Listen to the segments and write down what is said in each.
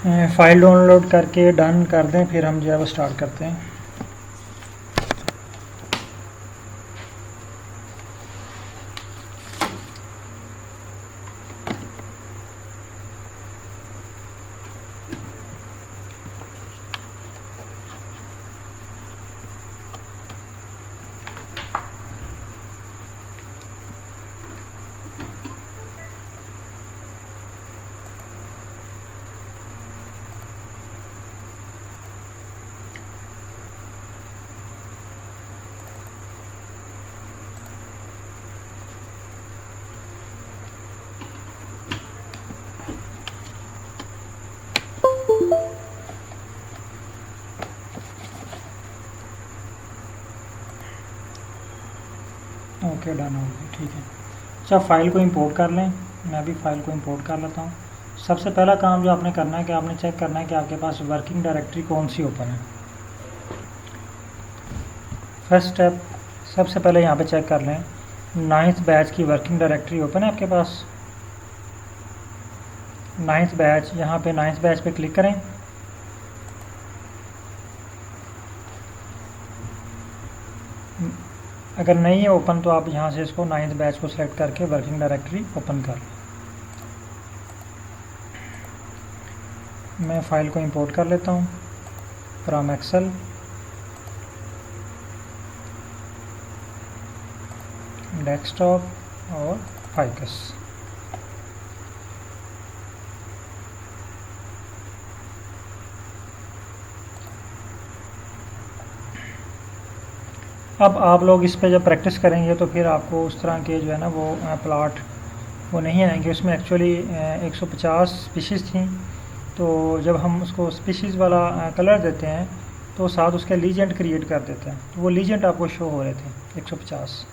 File download करके done कर दें, फिर हम जो है वो स्टार्ट करते हैं। ओके, डन हो गया, ठीक है। अच्छा, फ़ाइल को इंपोर्ट कर लें। मैं भी फ़ाइल को इंपोर्ट कर लेता हूँ। सबसे पहला काम जो आपने करना है कि आपने चेक करना है कि आपके पास वर्किंग डायरेक्टरी कौन सी ओपन है। फर्स्ट स्टेप, सबसे पहले यहाँ पे चेक कर लें 9th बैच की वर्किंग डायरेक्टरी ओपन है आपके पास। 9th बैच, यहाँ पे 9th बैच पे क्लिक करें। अगर नहीं है ओपन तो आप यहाँ से इसको 9th बैच को सिलेक्ट करके वर्किंग डायरेक्टरी ओपन कर लें। मैं फ़ाइल को इंपोर्ट कर लेता हूँ फ्रॉम एक्सेल, डेस्कटॉप और फाइकस। अब आप लोग इस पे जब प्रैक्टिस करेंगे तो फिर आपको उस तरह के जो है ना वो प्लॉट वो नहीं आएंगे। उसमें एक्चुअली 150 स्पीशीज़ थी, तो जब हम उसको स्पीशीज़ वाला कलर देते हैं तो साथ उसके लीजेंट क्रिएट कर देते हैं, तो वो लीजेंट आपको शो हो रहे थे 150।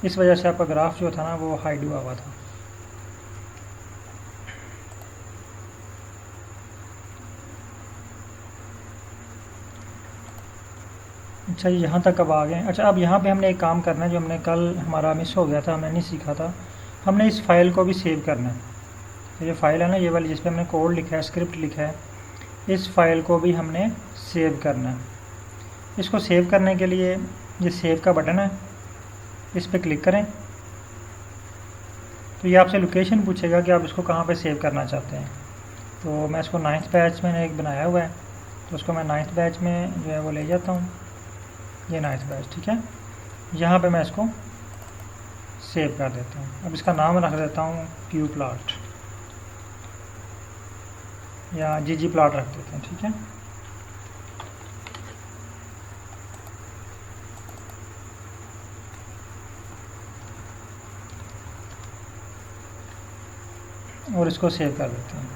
इस वजह से आपका ग्राफ जो था ना वो हाइड हुआ हुआ था। अच्छा, यहाँ तक अब आ गए। अच्छा, अब यहाँ पे हमने एक काम करना है जो हमने कल हमारा मिस हो गया था, हमने नहीं सीखा था। हमने इस फाइल को भी सेव करना है। तो ये फाइल है ना, ये वाली जिस पे हमने कोड लिखा है, स्क्रिप्ट लिखा है, इस फाइल को भी हमने सेव करना है। इसको सेव करने के लिए ये सेव का बटन है, इस पर क्लिक करें। तो ये आपसे लोकेशन पूछेगा कि आप इसको कहाँ पे सेव करना चाहते हैं। तो मैं इसको 9th बैच मैंने एक बनाया हुआ है, तो उसको मैं 9th बैच में जो है वो ले जाता हूँ। ये 9th बैच, ठीक है। यहाँ पे मैं इसको सेव कर देता हूँ। अब इसका नाम रख देता हूँ क्यू प्लॉट या जी प्लॉट रख देते हैं, ठीक है। और इसको सेव कर देते हैं।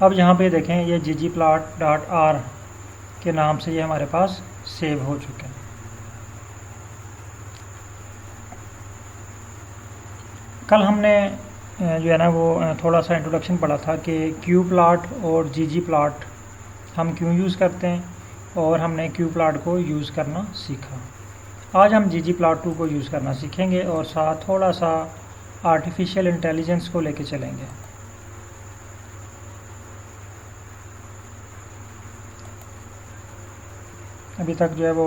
अब यहाँ पे देखें ये जी प्लॉट डॉट आर के नाम से ये हमारे पास सेव हो चुके हैं। कल हमने जो है ना वो थोड़ा सा इंट्रोडक्शन पढ़ा था कि क्यू प्लॉट और जी प्लॉट हम क्यों यूज़ करते हैं, और हमने क्यू प्लॉट को यूज़ करना सीखा। आज हम जी प्लॉट 2 को यूज़ करना सीखेंगे और साथ थोड़ा सा आर्टिफिशियल इंटेलिजेंस को लेके चलेंगे। अभी तक जो है वो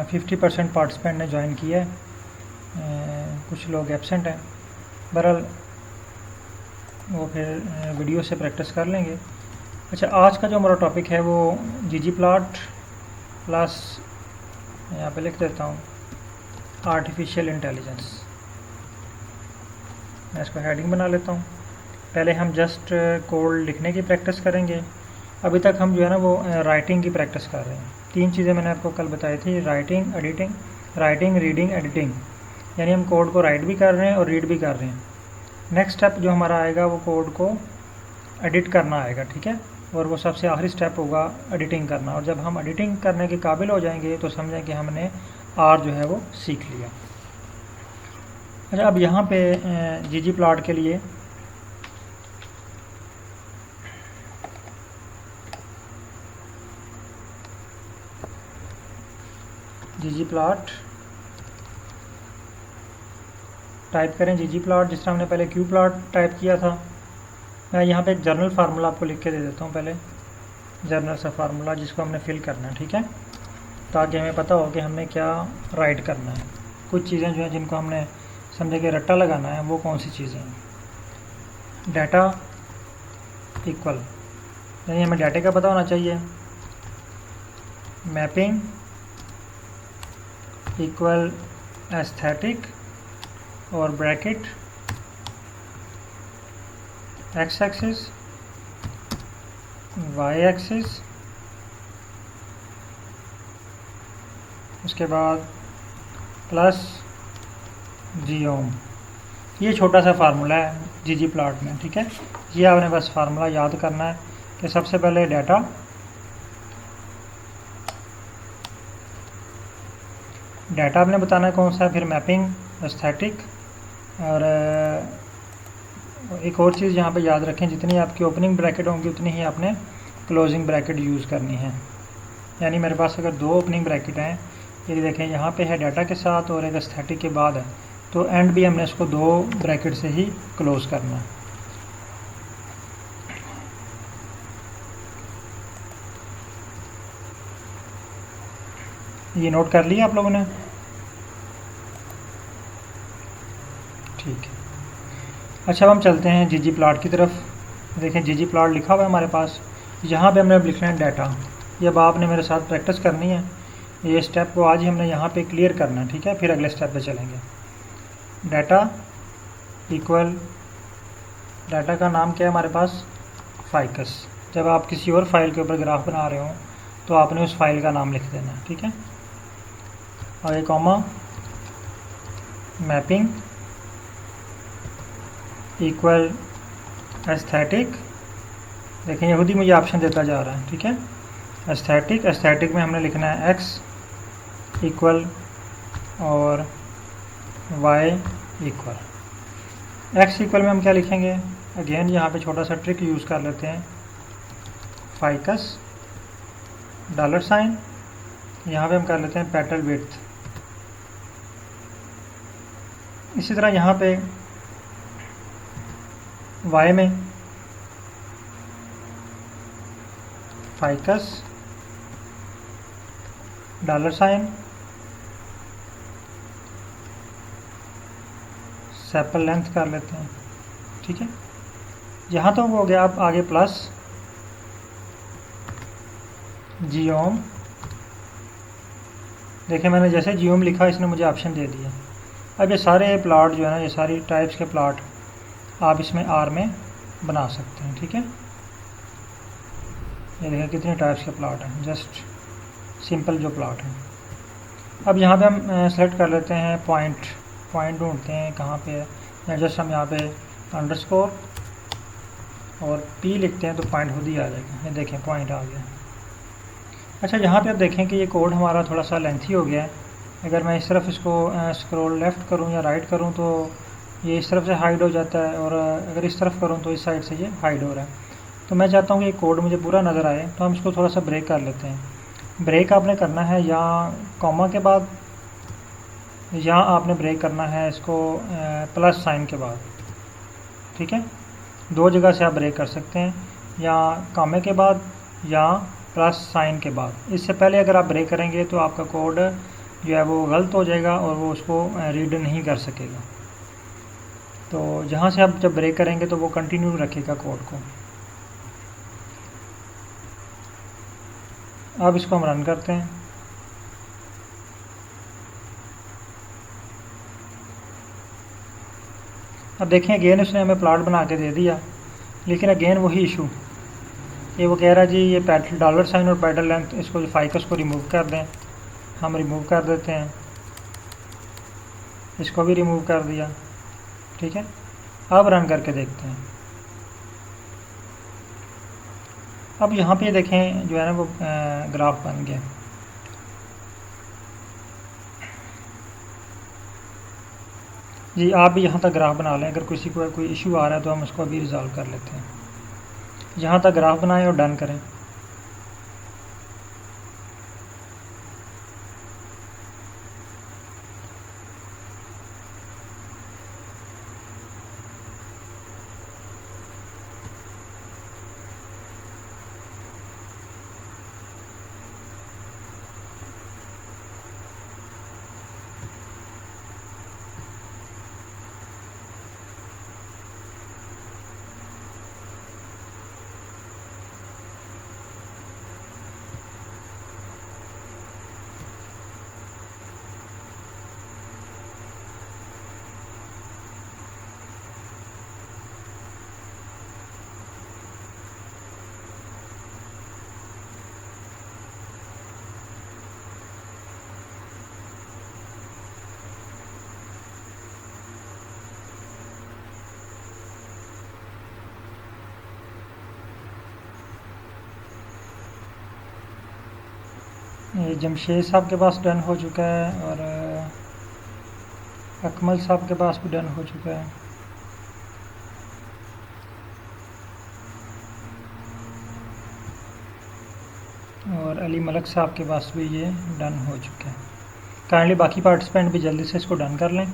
50% पार्टिसिपेंट ने ज्वाइन किया है, कुछ लोग एब्सेंट हैं। बहरहाल वो फिर वीडियो से प्रैक्टिस कर लेंगे। अच्छा, आज का जो हमारा टॉपिक है वो जी प्लॉट प्लस, यहाँ पे लिख देता हूँ, आर्टिफिशियल इंटेलिजेंस। मैं इसको हेडिंग बना लेता हूँ। पहले हम जस्ट कोड लिखने की प्रैक्टिस करेंगे। अभी तक हम जो है ना वो राइटिंग की प्रैक्टिस कर रहे हैं। 3 चीज़ें मैंने आपको कल बताई थी, राइटिंग, रीडिंग, एडिटिंग। यानी हम कोड को राइट भी कर रहे हैं और रीड भी कर रहे हैं। नेक्स्ट स्टेप जो हमारा आएगा वो कोड को एडिट करना आएगा, ठीक है। और वो सबसे आखिरी स्टेप होगा एडिटिंग करना। और जब हम एडिटिंग करने के काबिल हो जाएंगे तो समझें कि हमने आर जो है वो सीख लिया। अच्छा, अब यहाँ पे जी प्लॉट के लिए जी प्लॉट टाइप करें, जी प्लॉट जिस तरह हमने पहले क्यू प्लॉट टाइप किया था मैं यहाँ पे एक जर्नल फार्मूला आपको लिख के दे देता हूँ पहले, जर्नल सा फार्मूला जिसको हमने फिल करना है, ठीक है, ताकि हमें पता हो कि हमने क्या राइट करना है। कुछ चीज़ें जो हैं जिनको हमने समझे कि रट्टा लगाना है वो कौन सी चीज़ें हैं। डाटा इक्वल, यानी हमें डाटे का पता होना चाहिए। मैपिंग इक्वल एस्थेटिक और bracket X axis Y axis, उसके बाद प्लस जीओम। ये छोटा सा फार्मूला है ggplot में, ठीक है। ये आपने बस फार्मूला याद करना है कि सबसे पहले डाटा आपने बताना है कौन सा है, फिर मैपिंग, एस्थेटिक, और एक और चीज़ यहाँ पे याद रखें, जितनी आपकी ओपनिंग ब्रैकेट होंगी उतनी ही आपने क्लोजिंग ब्रैकेट यूज़ करनी है। यानी मेरे पास अगर 2 ओपनिंग ब्रैकेट हैं, ये देखें यहाँ पे है डाटा के साथ और एक एस्थेटिक के बाद है, तो एंड भी हमने इसको 2 ब्रैकेट से ही क्लोज करना है। ये नोट कर लिया आप लोगों ने? ठीक है। अच्छा, अब हम चलते हैं ggplot की तरफ। देखें ggplot लिखा हुआ है हमारे पास, यहाँ पे हमने अब लिखना है डाटा। ये अब आपने मेरे साथ प्रैक्टिस करनी है, ये स्टेप को आज ही हमने यहाँ पे क्लियर करना है, ठीक है, फिर अगले स्टेप पे चलेंगे। डाटा इक्वल, डाटा का नाम क्या है हमारे पास, फाइकस। जब आप किसी और फाइल के ऊपर ग्राफ बना रहे हो तो आपने उस फाइल का नाम लिख देना है, ठीक है। और एक कॉमा, मैपिंग इक्वल एस्थेटिक। देखें ये खुद ही मुझे ऑप्शन देता जा रहा है, ठीक है। एस्थेटिक, एस्थेटिक में हमने लिखना है एक्स इक्वल और वाई इक्वल। एक्स इक्वल में हम क्या लिखेंगे, अगेन यहाँ पे छोटा सा ट्रिक यूज़ कर लेते हैं, फाइकस $, यहाँ पे हम कर लेते हैं पेटल विड्थ। इसी तरह यहाँ पे वाई में फाइकस $, सेपल लेंथ कर लेते हैं, ठीक है। यहाँ तो हो गया। अब आगे प्लस जीओम। देखिए मैंने जैसे जीओम लिखा इसने मुझे ऑप्शन दे दिया। अब ये सारे प्लॉट जो है ना, ये सारी टाइप्स के प्लॉट आप इसमें आर में बना सकते हैं, ठीक है। ये देखिए कितने टाइप्स के प्लॉट हैं, जस्ट सिंपल जो प्लॉट हैं। अब यहाँ पे हम सेलेक्ट कर लेते हैं पॉइंट ढूंढते हैं कहाँ पे है, या जस्ट हम यहाँ पे अंडरस्कोर और पी लिखते हैं तो पॉइंट खुद ही आ जाएगा। ये देखें पॉइंट आ गया। अच्छा, यहाँ पे आप देखें कि ये कोड हमारा थोड़ा सा लेंथी हो गया है। अगर मैं इस तरफ इसको स्क्रॉल लेफ़्ट करूँ या राइट करूँ तो ये इस तरफ से हाइड हो जाता है, और अगर इस तरफ करूँ तो इस साइड से ये हाइड हो रहा है। तो मैं चाहता हूँ कि ये कोड मुझे पूरा नज़र आए, तो हम इसको थोड़ा सा ब्रेक कर लेते हैं। ब्रेक आपने करना है या कॉमा के बाद, या आपने ब्रेक करना है इसको प्लस साइन के बाद, ठीक है। 2 जगह से आप ब्रेक कर सकते हैं, या कॉमे के बाद या प्लस साइन के बाद। इससे पहले अगर आप ब्रेक करेंगे तो आपका कोड जो है वो गलत हो जाएगा और वो उसको रीड नहीं कर सकेगा। तो जहाँ से आप जब ब्रेक करेंगे तो वो कंटिन्यू रखेगा कोड को। अब इसको हम रन करते हैं। अब देखें अगेन उसने हमें प्लॉट बना के दे दिया, लेकिन अगेन वही इशू, ये वो कह रहा है जी ये $, और पेटल लेंथ, इसको जो फाइकस को रिमूव कर दें। हम रिमूव कर देते हैं, इसको भी रिमूव कर दिया, ठीक है। अब रन करके देखते हैं। अब यहाँ पे देखें जो है ना वो ग्राफ बन गया। जी आप भी यहाँ तक ग्राफ बना लें। अगर किसी को कोई इशू आ रहा है तो हम उसको अभी रिज़ॉल्व कर लेते हैं। यहाँ तक ग्राफ बनाएं और डन करें। ये जमशेद साहब के पास डन हो चुका है और अकमल साहब के पास भी डन हो चुका है। और अली मलक साहब के पास भी ये डन हो चुका है। काइंडली बाकी पार्टिसिपेंट भी जल्दी से इसको डन कर लें,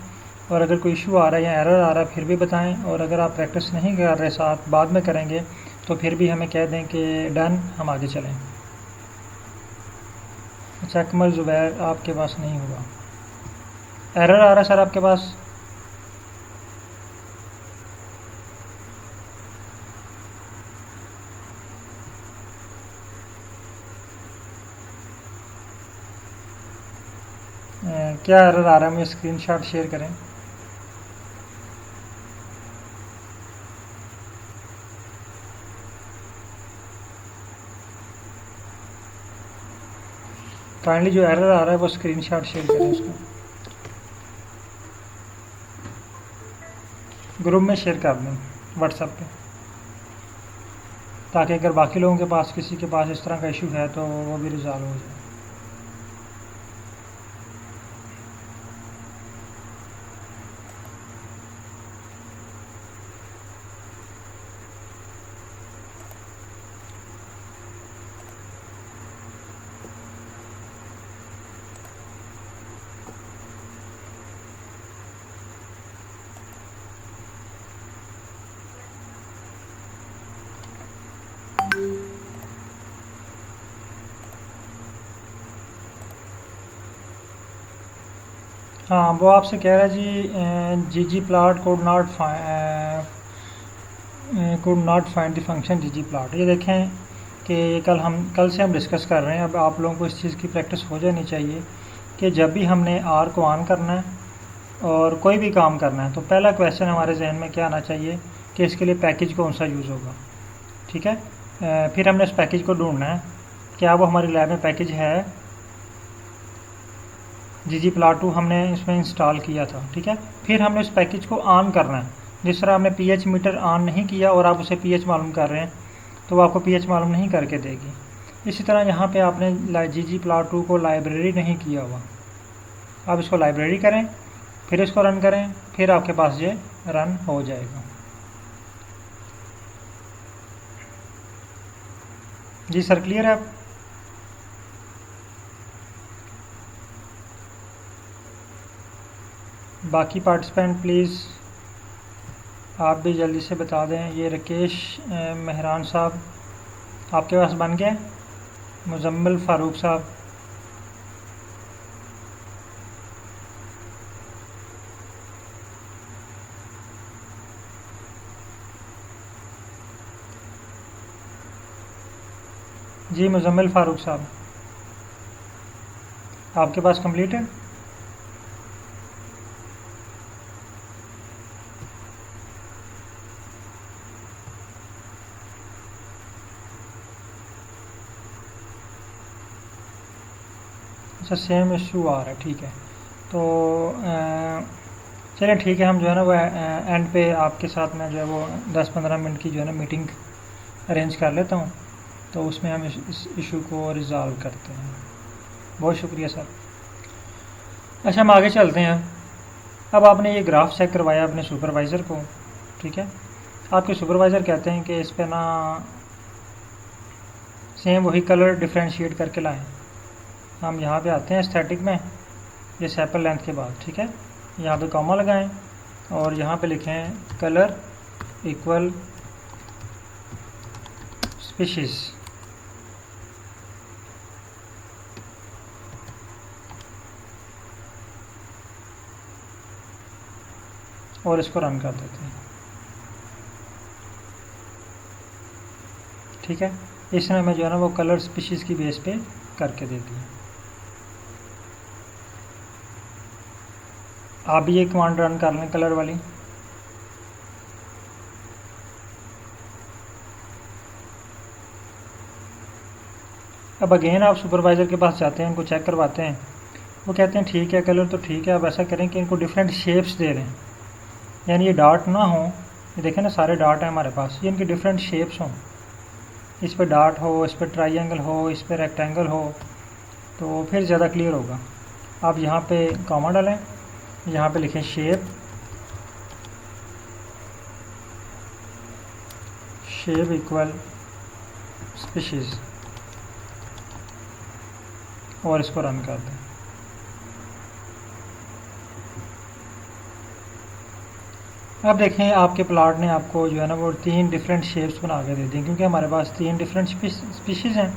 और अगर कोई इशू आ रहा है या एरर आ रहा है फिर भी बताएं, और अगर आप प्रैक्टिस नहीं कर रहे साथ बाद में करेंगे तो फिर भी हमें कह दें कि डन, हम आगे चलें। अच्छा अकमल ज़ुबैर आपके पास नहीं होगा, एरर आ रहा है सर आपके पास? क्या एरर आ रहा है, मुझे स्क्रीनशॉट शेयर करें। काइंडली जो एरर आ रहा है वो स्क्रीनशॉट शेयर करें उसका, ग्रुप में शेयर कर दें व्हाट्सएप पे, ताकि अगर बाकी लोगों के पास किसी के पास इस तरह का इशू है तो वो भी रिजॉल्व हो जाए। हाँ वो आपसे कह रहा है जी, G plot could not find the function G plot. ये देखें कि कल से हम डिस्कस कर रहे हैं। अब आप लोगों को इस चीज़ की प्रैक्टिस हो जानी चाहिए कि जब भी हमने आर को ऑन करना है और कोई भी काम करना है तो पहला क्वेश्चन हमारे जहन में क्या आना चाहिए कि इसके लिए पैकेज कौन सा यूज़ होगा। ठीक है, फिर हमने उस पैकेज को ढूंढना है, क्या वो हमारी लैब में पैकेज है। जी प्लाट 2 हमने इसमें इंस्टॉल किया था। ठीक है, फिर हमने उस पैकेज को ऑन करना है। जिस तरह हमने पीएच मीटर ऑन नहीं किया और आप उसे पीएच मालूम कर रहे हैं तो वो आपको पीएच मालूम नहीं करके देगी। इसी तरह यहाँ पे आपने जी प्लाट 2 को लाइब्रेरी नहीं किया हुआ, आप इसको लाइब्रेरी करें, फिर इसको रन करें, फिर आपके पास ये रन हो जाएगा। जी सर क्लियर है? आप बाकी पार्टिसिपेंट प्लीज़ आप भी जल्दी से बता दें। ये राकेश मेहरान साहब आपके पास बन गया, मुजम्मिल फ़ारूक साहब, जी मुजम्मिल फ़ारूक साहब आपके पास कंप्लीट है? अच्छा सेम इशू आ रहा है, ठीक है। तो चलिए ठीक है, हम जो है ना वो एंड पे आपके साथ में जो है वो 10-15 मिनट की जो है ना मीटिंग अरेंज कर लेता हूँ, तो उसमें हम इस इशू को रिज़ॉल्व करते हैं। बहुत शुक्रिया सर। अच्छा हम आगे चलते हैं। अब आपने ये ग्राफ चेक करवाया अपने सुपरवाइज़र को, ठीक है। आपके सुपरवाइज़र कहते हैं कि इस पर ना सेम वही कलर डिफ्रेंशिएट करके लाएं। हम यहाँ पे आते हैं स्टैटिक में, ये सैपल लेंथ के बाद, ठीक है। यहाँ पे कॉमा लगाएं और यहाँ पे लिखें कलर इक्वल स्पीशीज़, और इसको रन कर देते हैं। ठीक है, इसने हमें जो है ना वो कलर स्पीशीज़ की बेस पे करके दे दिया। आप भी ये कमांड रन कर लें कलर वाली। अब अगेन आप सुपरवाइज़र के पास जाते हैं, उनको चेक करवाते हैं, वो कहते हैं ठीक है कलर तो ठीक है, अब ऐसा करें कि इनको डिफरेंट शेप्स दे दें, यानी ये डॉट ना हो, ये देखें ना सारे डॉट हैं हमारे पास, ये इनके डिफरेंट शेप्स हों, इस पर डॉट हो, इस पर ट्राइंगल हो, इस पर रेक्टेंगल हो, तो फिर ज़्यादा क्लियर होगा। आप यहाँ पे कॉमा डालें, यहाँ पे लिखें शेप, शेप इक्वल स्पीशीज़ और इसको रन कर दें। अब देखें आपके प्लाट ने आपको जो है ना वो 3 डिफरेंट शेप्स बना के दे दी, क्योंकि हमारे पास 3 डिफरेंट स्पीशीज़ हैं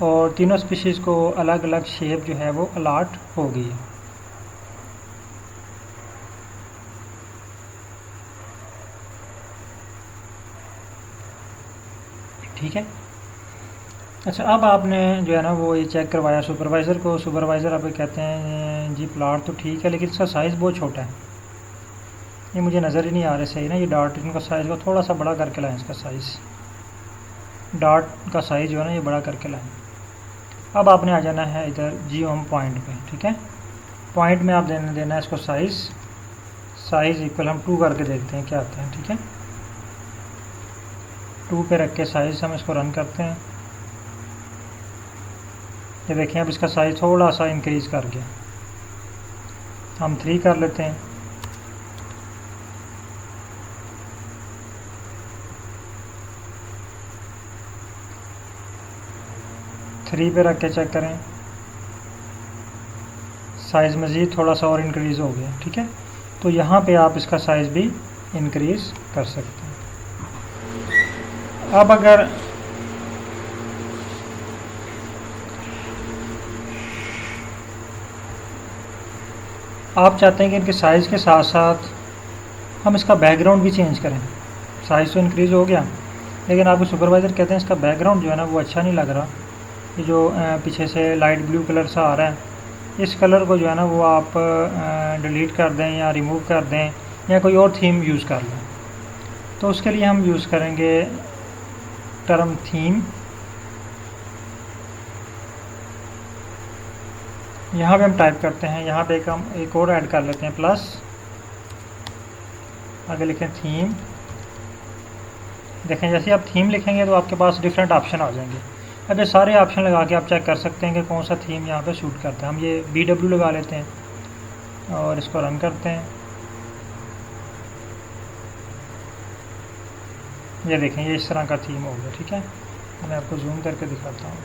और तीनों स्पीशीज़ को अलग अलग शेप जो है वो अलाट हो गई है। ठीक है। अच्छा, अब आपने जो है ना वो ये चेक करवाया सुपरवाइज़र को। सुपरवाइज़र आप कहते हैं जी प्लाट तो ठीक है लेकिन इसका साइज़ बहुत छोटा है, ये मुझे नज़र ही नहीं आ रहा सही ना। ये डार्ट इनका साइज़ को थोड़ा सा बड़ा करके लाएँ, इसका साइज़, डार्ट का साइज़ जो है ना ये बड़ा करके लाएँ। अब आपने आ जाना है इधर जी होम पॉइंट पे। ठीक है, पॉइंट में आप देना है इसको साइज़ इक्वल हम 2 करके देखते हैं क्या आता है। ठीक है, 2 पे रख के साइज़ हम इसको रन करते हैं। ये देखें अब इसका साइज़ थोड़ा सा इंक्रीज़ कर गया, हम 3 कर लेते हैं। थ्री पे रख के चेक करें, साइज़ मज़ीद थोड़ा सा और इंक्रीज़ हो गया। ठीक है, तो यहाँ पे आप इसका साइज़ भी इंक्रीज़ कर सकते हैं। अब अगर आप चाहते हैं कि इनके साइज़ के साथ साथ हम इसका बैकग्राउंड भी चेंज करें, साइज़ तो इंक्रीज़ हो गया लेकिन आपके सुपरवाइज़र कहते हैं इसका बैकग्राउंड जो है ना वो अच्छा नहीं लग रहा, ये जो पीछे से लाइट ब्लू कलर सा आ रहा है, इस कलर को जो है ना वो आप डिलीट कर दें या रिमूव कर दें या कोई और थीम यूज़ कर लें। तो उसके लिए हम यूज़ करेंगे टर्म थीम। यहाँ पे हम टाइप करते हैं, यहाँ पे हम एक और ऐड कर लेते हैं प्लस, आगे लिखें थीम। देखें जैसे आप थीम लिखेंगे तो आपके पास डिफरेंट ऑप्शन आ जाएंगे। अब ये सारे ऑप्शन लगा के आप चेक कर सकते हैं कि कौन सा थीम यहाँ पे सूट करता है। हम ये BW लगा लेते हैं और इसको रन करते हैं। ये देखें ये इस तरह का थीम हो गया। ठीक है, मैं आपको जूम करके दिखाता हूँ।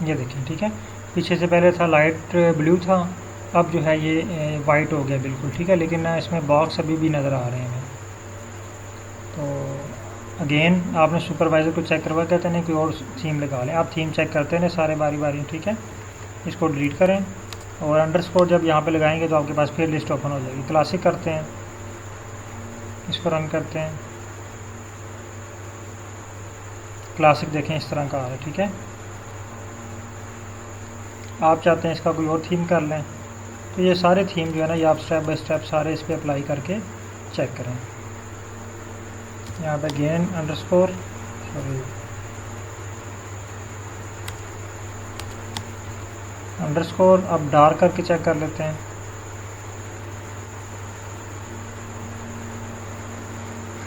ये देखें, ठीक है, पीछे से पहले था लाइट ब्लू था, अब जो है ये वाइट हो गया बिल्कुल। ठीक है, लेकिन इसमें बॉक्स अभी भी नज़र आ रहे हैं। तो अगेन आपने सुपरवाइज़र को चेक करवा कहते हैं कोई और थीम लगा लें। आप थीम चेक करते हैं सारे बारी बारी। ठीक है, इसको डिलीट करें और अंडरस्कोर जब यहाँ पे लगाएंगे तो आपके पास फिर लिस्ट ओपन हो जाएगी। क्लासिक करते हैं, इसको रन करते हैं। क्लासिक देखें इस तरह का आ रहा है। ठीक है, आप चाहते हैं इसका कोई और थीम कर लें तो ये सारे थीम जो है ना ये आप स्टेप बाय स्टेप सारे इस पर अप्लाई करके चेक करें। यहाँ पे अगेन अंडरस्कोर अब डार्क करके चेक कर लेते हैं।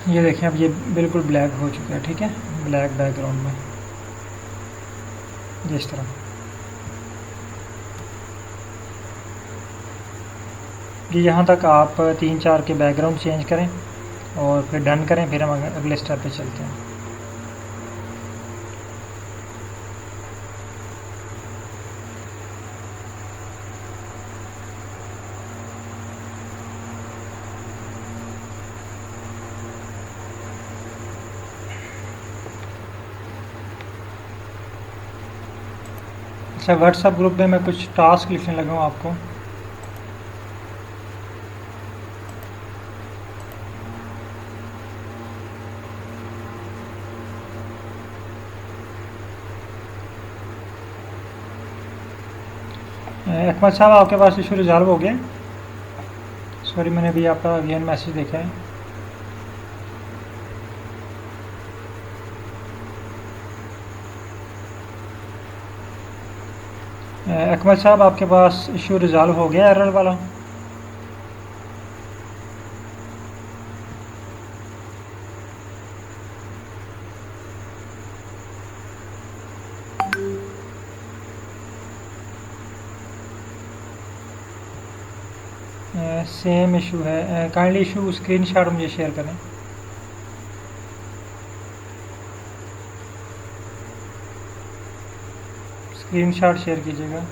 ये देखें अब ये बिल्कुल ब्लैक हो चुका है। ठीक है, ब्लैक बैकग्राउंड में जिस तरह कि यहाँ तक आप 3-4 के बैकग्राउंड चेंज करें और फिर डन करें, फिर हम अगले स्टेप पे चलते हैं। अच्छा, व्हाट्सएप ग्रुप में मैं कुछ टास्क लिखने लगा हूँ आपको। अकमल साहब आपके पास इशू रिजॉल्व हो गया? सॉरी, मैंने भी आपका अगेन मैसेज देखा है। अकमल साहब आपके पास इशू रिजॉल्व हो गया एरर वाला? सेम इशू है, काइंडली इशू स्क्रीनशॉट मुझे शेयर करें। स्क्रीनशॉट शेयर कीजिएगा।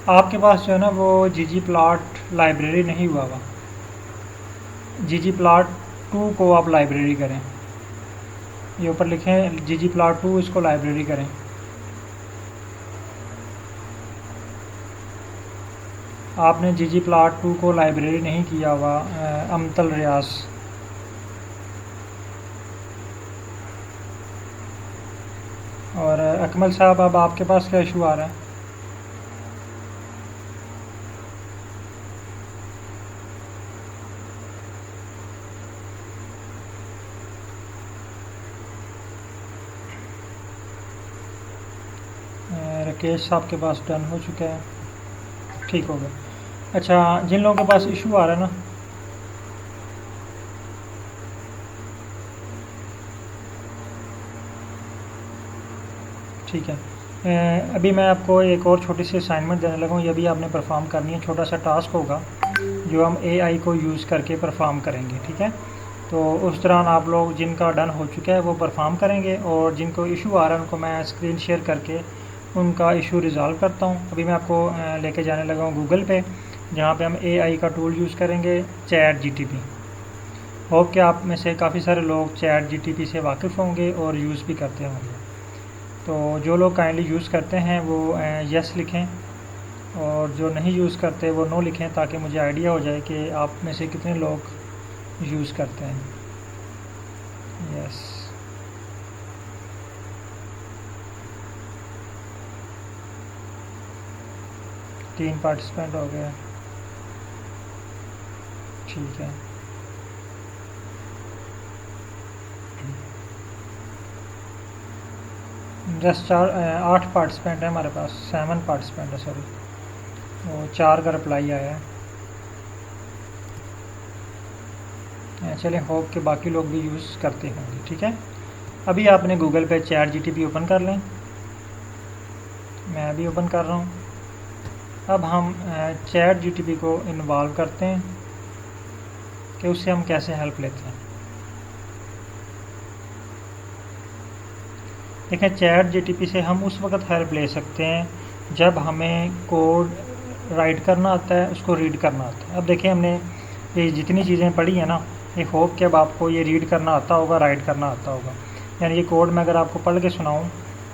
आपके पास जो है ना वो ggplot लाइब्रेरी नहीं हुआ हुआ, ggplot2 को आप लाइब्रेरी करें, ये ऊपर लिखें ggplot2, इसको लाइब्रेरी करें। आपने ggplot2 को लाइब्रेरी नहीं किया हुआ, अमतल रियाज। और अकमल साहब, अब आपके पास क्या इशू आ रहा है? राकेश साहब के पास डन हो चुका है, ठीक हो गया। अच्छा, जिन लोगों के पास इशू आ रहा है ना, ठीक है, अभी मैं आपको एक और छोटी सी असाइनमेंट देने लगा हूँ, ये भी आपने परफॉर्म करनी है। छोटा सा टास्क होगा जो हम AI को यूज़ करके परफॉर्म करेंगे, ठीक है। तो उस दौरान आप लोग जिनका डन हो चुका है वो परफॉर्म करेंगे, और जिनको इशू आ रहा है उनको मैं स्क्रीन शेयर करके उनका इशू रिज़ॉल्व करता हूँ। अभी मैं आपको लेके जाने लगा हूँ गूगल पे, जहाँ पे हम AI का टूल यूज़ करेंगे, ChatGTP। होप कि आप में से काफ़ी सारे लोग ChatGTP से वाकिफ़ होंगे और यूज़ भी करते होंगे। तो जो लोग काइंडली यूज़ करते हैं वो यस लिखें, और जो नहीं यूज़ करते वो नो लिखें, ताकि मुझे आइडिया हो जाए कि आप में से कितने लोग यूज़ करते हैं। यस, तीन पार्टिसिपेंट हो गए, ठीक है। जस्ट 8 पार्टिसिपेंट है हमारे पास, 7 पार्टिसिपेंट है, सॉरी। वो 4 का रिप्लाई आया है। चलें, होप कि बाकी लोग भी यूज़ करते होंगे, ठीक है। अभी आपने गूगल पे ChatGTP ओपन कर लें, मैं अभी ओपन कर रहा हूँ। अब हम ChatGTP को इन्वॉल्व करते हैं कि उससे हम कैसे हेल्प लेते हैं। देखें, ChatGTP से हम उस वक्त हेल्प ले सकते हैं जब हमें कोड राइट करना आता है, उसको रीड करना आता है। अब देखिए, हमने ये जितनी चीज़ें पढ़ी हैं ना, ये होप कि अब आपको ये रीड करना आता होगा, राइट करना आता होगा। यानी ये कोड मैं अगर आपको पढ़ के सुनाऊँ,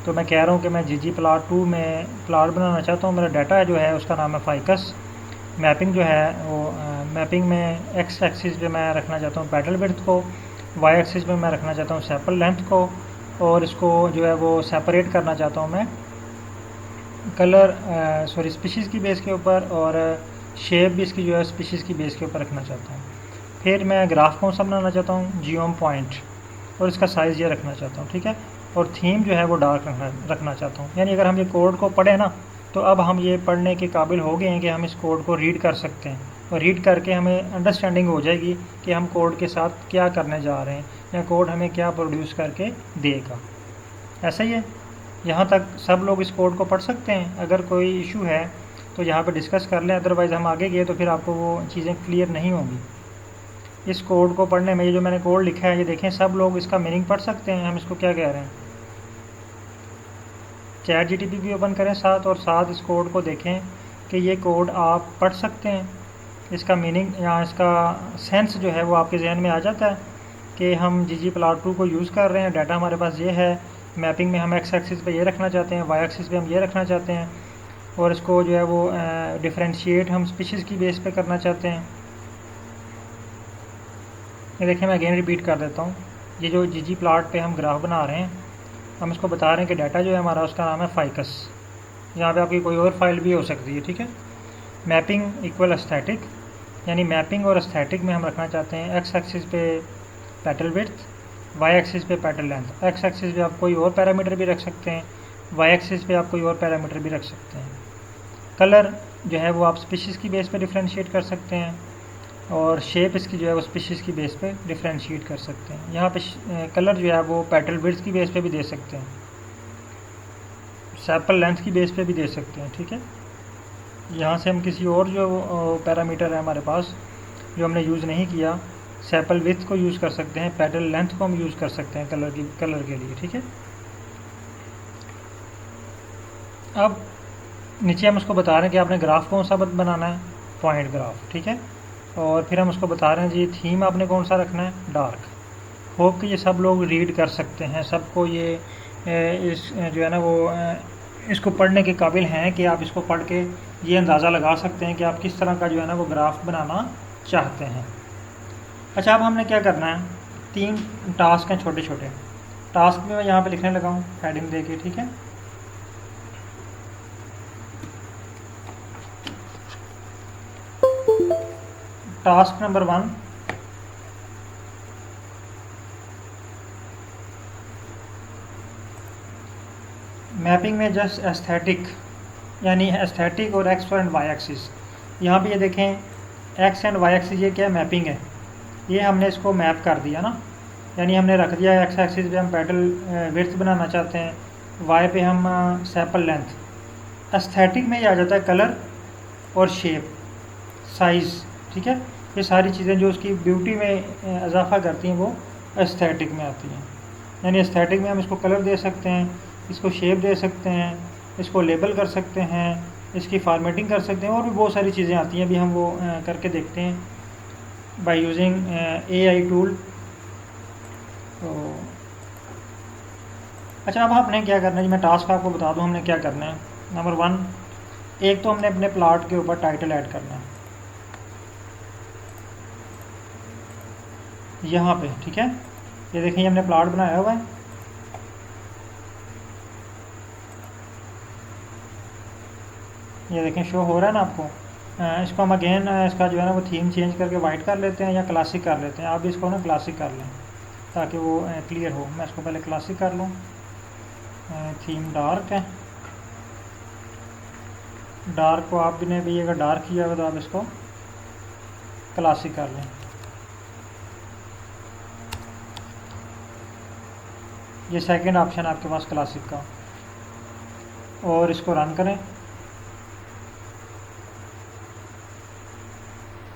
तो मैं कह रहा हूँ कि मैं ggplot2 में प्लाट बनाना चाहता हूँ। मेरा डाटा जो है उसका नाम है फाइकस। मैपिंग जो है वो मैपिंग में एक्स एक्सिस पे मैं रखना चाहता हूँ पैटल विड्थ को, वाई एक्सिस पे मैं रखना चाहता हूँ सेपल लेंथ को, और इसको जो है वो सेपरेट करना चाहता हूँ मैं कलर सॉरी स्पीशीज़ की बेस के ऊपर, और शेप भी इसकी जो है स्पीशीज़ की बेस के ऊपर रखना चाहता हूँ। फिर मैं ग्राफ कौन सा बनाना चाहता हूँ, जियोम पॉइंट, और इसका साइज़ ये रखना चाहता हूँ, ठीक है। और थीम जो है वो डार्क रखना चाहता हूँ। यानी अगर हम ये कोड को पढ़ें ना, तो अब हम ये पढ़ने के काबिल हो गए हैं कि हम इस कोड को रीड कर सकते हैं, और रीड करके हमें अंडरस्टैंडिंग हो जाएगी कि हम कोड के साथ क्या करने जा रहे हैं, या कोड हमें क्या प्रोड्यूस करके देगा। ऐसा ही है, यहाँ तक सब लोग इस कोड को पढ़ सकते हैं। अगर कोई इशू है तो यहाँ पर डिस्कस कर लें, अदरवाइज़ हम आगे गए तो फिर आपको वो चीज़ें क्लियर नहीं होंगी। इस कोड को पढ़ने में, ये जो मैंने कोड लिखा है, ये देखें, सब लोग इसका मीनिंग पढ़ सकते हैं। हम इसको क्या कह रहे हैं, ChatGTP भी ओपन करें साथ, और साथ इस कोड को देखें कि ये कोड आप पढ़ सकते हैं। इसका मीनिंग या इसका सेंस जो है वो आपके जहन में आ जाता है कि हम ggplot2 को यूज़ कर रहे हैं, डाटा हमारे पास ये है, मैपिंग में हम एक्स एक्सिस पे ये रखना चाहते हैं, वाई एक्सिस पे हम ये रखना चाहते हैं, और इसको जो है वो डिफरेंशिएट हम स्पीशीज़ की बेस पे करना चाहते हैं। ये देखिए, मैं अगेन रिपीट कर देता हूँ। ये जो ggplot पे हम ग्राफ बना रहे हैं, हम इसको बता रहे हैं कि डाटा जो है हमारा उसका नाम है फाइकस। यहाँ पे आपकी कोई और फाइल भी हो सकती है, ठीक है। मैपिंग इक्वल एस्थेटिक, यानी मैपिंग और एस्थेटिक में हम रखना चाहते हैं एक्स एक्सिस पे पैटल विड्थ, वाई एक्सिस पे पैटल लेंथ। एक्स एक्सिस पे आप कोई और पैरामीटर भी रख सकते हैं, वाई एक्सिस पे आप कोई और पैरामीटर भी रख सकते हैं। कलर जो है वो आप स्पीशीज़ की बेस पे डिफ्रेंशिएट कर सकते हैं। और शेप इसकी जो है वो स्पीशीज़ की बेस पे डिफ्रेंशिएट कर सकते हैं। यहाँ पे कलर जो है वो पेटल विड्थ की बेस पे भी दे सकते हैं, सेपल लेंथ की बेस पे भी दे सकते हैं। ठीक है, यहाँ से हम किसी और जो पैरामीटर है हमारे पास जो हमने यूज़ नहीं किया, सेपल विड्थ को यूज़ कर सकते हैं, पेटल लेंथ को हम यूज़ कर सकते हैं कलर के लिए। ठीक है, अब नीचे हम उसको बता रहे हैं कि आपने ग्राफ कौन सा बनाना है, पॉइंट ग्राफ। ठीक है, और फिर हम उसको बता रहे हैं जी थीम आपने कौन सा रखना है, डार्क। होप कि ये सब लोग रीड कर सकते हैं, सबको ये इस जो है ना वो इसको पढ़ने के काबिल हैं कि आप इसको पढ़ के ये अंदाज़ा लगा सकते हैं कि आप किस तरह का जो है ना वो ग्राफ बनाना चाहते हैं। अच्छा, अब हमने क्या करना है, 3 टास्क हैं छोटे छोटे। टास्क भी मैं यहाँ पे लिखने लगा हूँ हेडिंग दे के। ठीक है, टास्क नंबर 1, मैपिंग में जस्ट एस्थेटिक, यानी एस्थेटिक और एक्स एंड वाई एक्सिस। यहाँ पे ये देखें एक्स एंड वाई एक्सिस, ये क्या मैपिंग है, ये हमने इसको मैप कर दिया ना, यानी हमने रख दिया एक्स एक्सिस पे हम पेटल विड्थ बनाना चाहते हैं, वाई पे हम सेपल लेंथ। एस्थेटिक में ये आ जाता है कलर और शेप, साइज़। ठीक है, ये सारी चीज़ें जो उसकी ब्यूटी में इजाफा करती हैं वो एस्थेटिक में आती हैं। यानी एस्थेटिक में हम इसको कलर दे सकते हैं, इसको शेप दे सकते हैं, इसको लेबल कर सकते हैं, इसकी फॉर्मेटिंग कर सकते हैं, और भी बहुत सारी चीज़ें आती हैं। अभी हम वो करके देखते हैं बाय यूजिंग AI टूल। तो अच्छा, अब आपने क्या करना है, मैं टास्क आपको बता दूं हमने क्या करना है। नंबर 1, एक तो हमने अपने प्लॉट के ऊपर टाइटल ऐड करना है यहाँ पे। ठीक है, ये देखिए हमने प्लॉट बनाया हुआ है, ये देखें शो हो रहा है ना आपको। इसको हम अगेन इसका जो है ना वो थीम चेंज करके वाइट कर लेते हैं या क्लासिक कर लेते हैं। आप इसको ना क्लासिक कर लें ताकि वो क्लियर हो। मैं इसको पहले क्लासिक कर लूँ, थीम डार्क है, डार्क को आप ने भी अगर डार्क किया हो तो आप इसको क्लासिक कर लें। ये सेकंड ऑप्शन आपके पास क्लासिक का, और इसको रन करें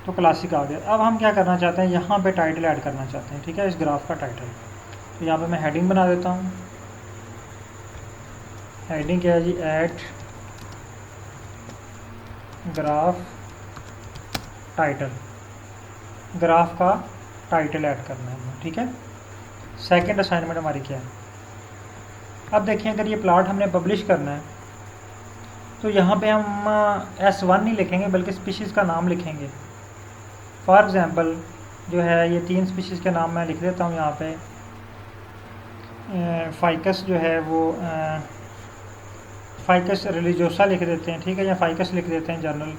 तो क्लासिक आ गया। अब हम क्या करना चाहते हैं, यहाँ पे टाइटल ऐड करना चाहते हैं। ठीक है, इस ग्राफ का टाइटल, तो यहाँ पे मैं हेडिंग बना देता हूँ। हेडिंग क्या है जी, ऐड ग्राफ टाइटल, ग्राफ का टाइटल ऐड करना है। ठीक है, सेकंड असाइनमेंट हमारी क्या है। अब देखिए अगर ये प्लॉट हमने पब्लिश करना है तो यहाँ पे हम S1 नहीं लिखेंगे बल्कि स्पीशीज़ का नाम लिखेंगे। फॉर एग्ज़ाम्पल जो है ये 3 स्पीशीज़ के नाम मैं लिख देता हूँ यहाँ पे। फाइकस जो है वो फाइकस रिलीजियोसा लिख देते हैं। ठीक है, या फाइकस लिख देते हैं जनरल।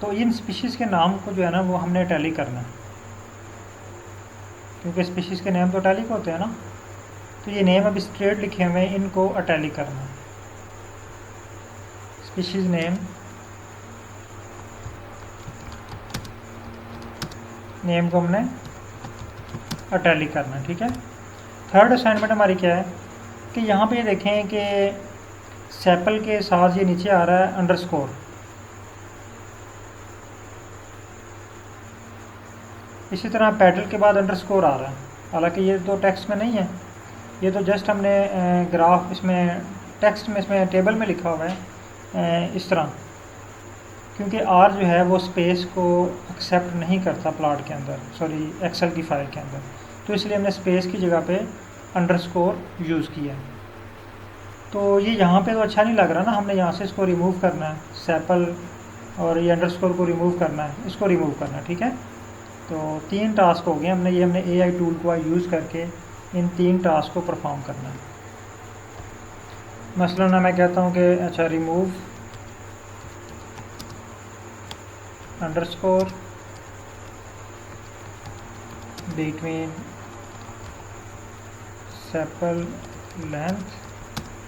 तो इन स्पीशीज़ के नाम को जो है ना वो हमने टैली करना है, क्योंकि स्पीशीज़ के नेम तो टैलिक होते हैं ना। तो ये नेम अभी स्ट्रेट लिखे हुए हैं, इनको अटैलिक करना है। स्पीशीज़ नेम को हमने अटैलिक करना है। ठीक है, थर्ड असाइनमेंट हमारी क्या है कि यहाँ पे देखें कि सेपल के साथ ये नीचे आ रहा है अंडरस्कोर। इसी तरह पेटल के बाद अंडरस्कोर आ रहा है, हालांकि ये तो टेक्स्ट में नहीं है, ये तो जस्ट हमने ग्राफ इसमें टेक्स्ट में इसमें टेबल में लिखा हुआ है इस तरह, क्योंकि आर जो है वो स्पेस को एक्सेप्ट नहीं करता प्लॉट के अंदर, सॉरी एक्सेल की फ़ाइल के अंदर। तो इसलिए हमने स्पेस की जगह पे अंडरस्कोर यूज़ किया है। तो ये यहाँ पे तो अच्छा नहीं लग रहा ना, हमने यहाँ से इसको रिमूव करना है, सेपल और ये अंडरस्कोर को रिमूव करना है, इसको रिमूव करना है। ठीक है, तो 3 टास्क हो गए हमने, ये हमने AI टूल को यूज़ करके इन 3 टास्क को परफॉर्म करना है। मसलन मैं कहता हूँ कि अच्छा remove underscore between sepal length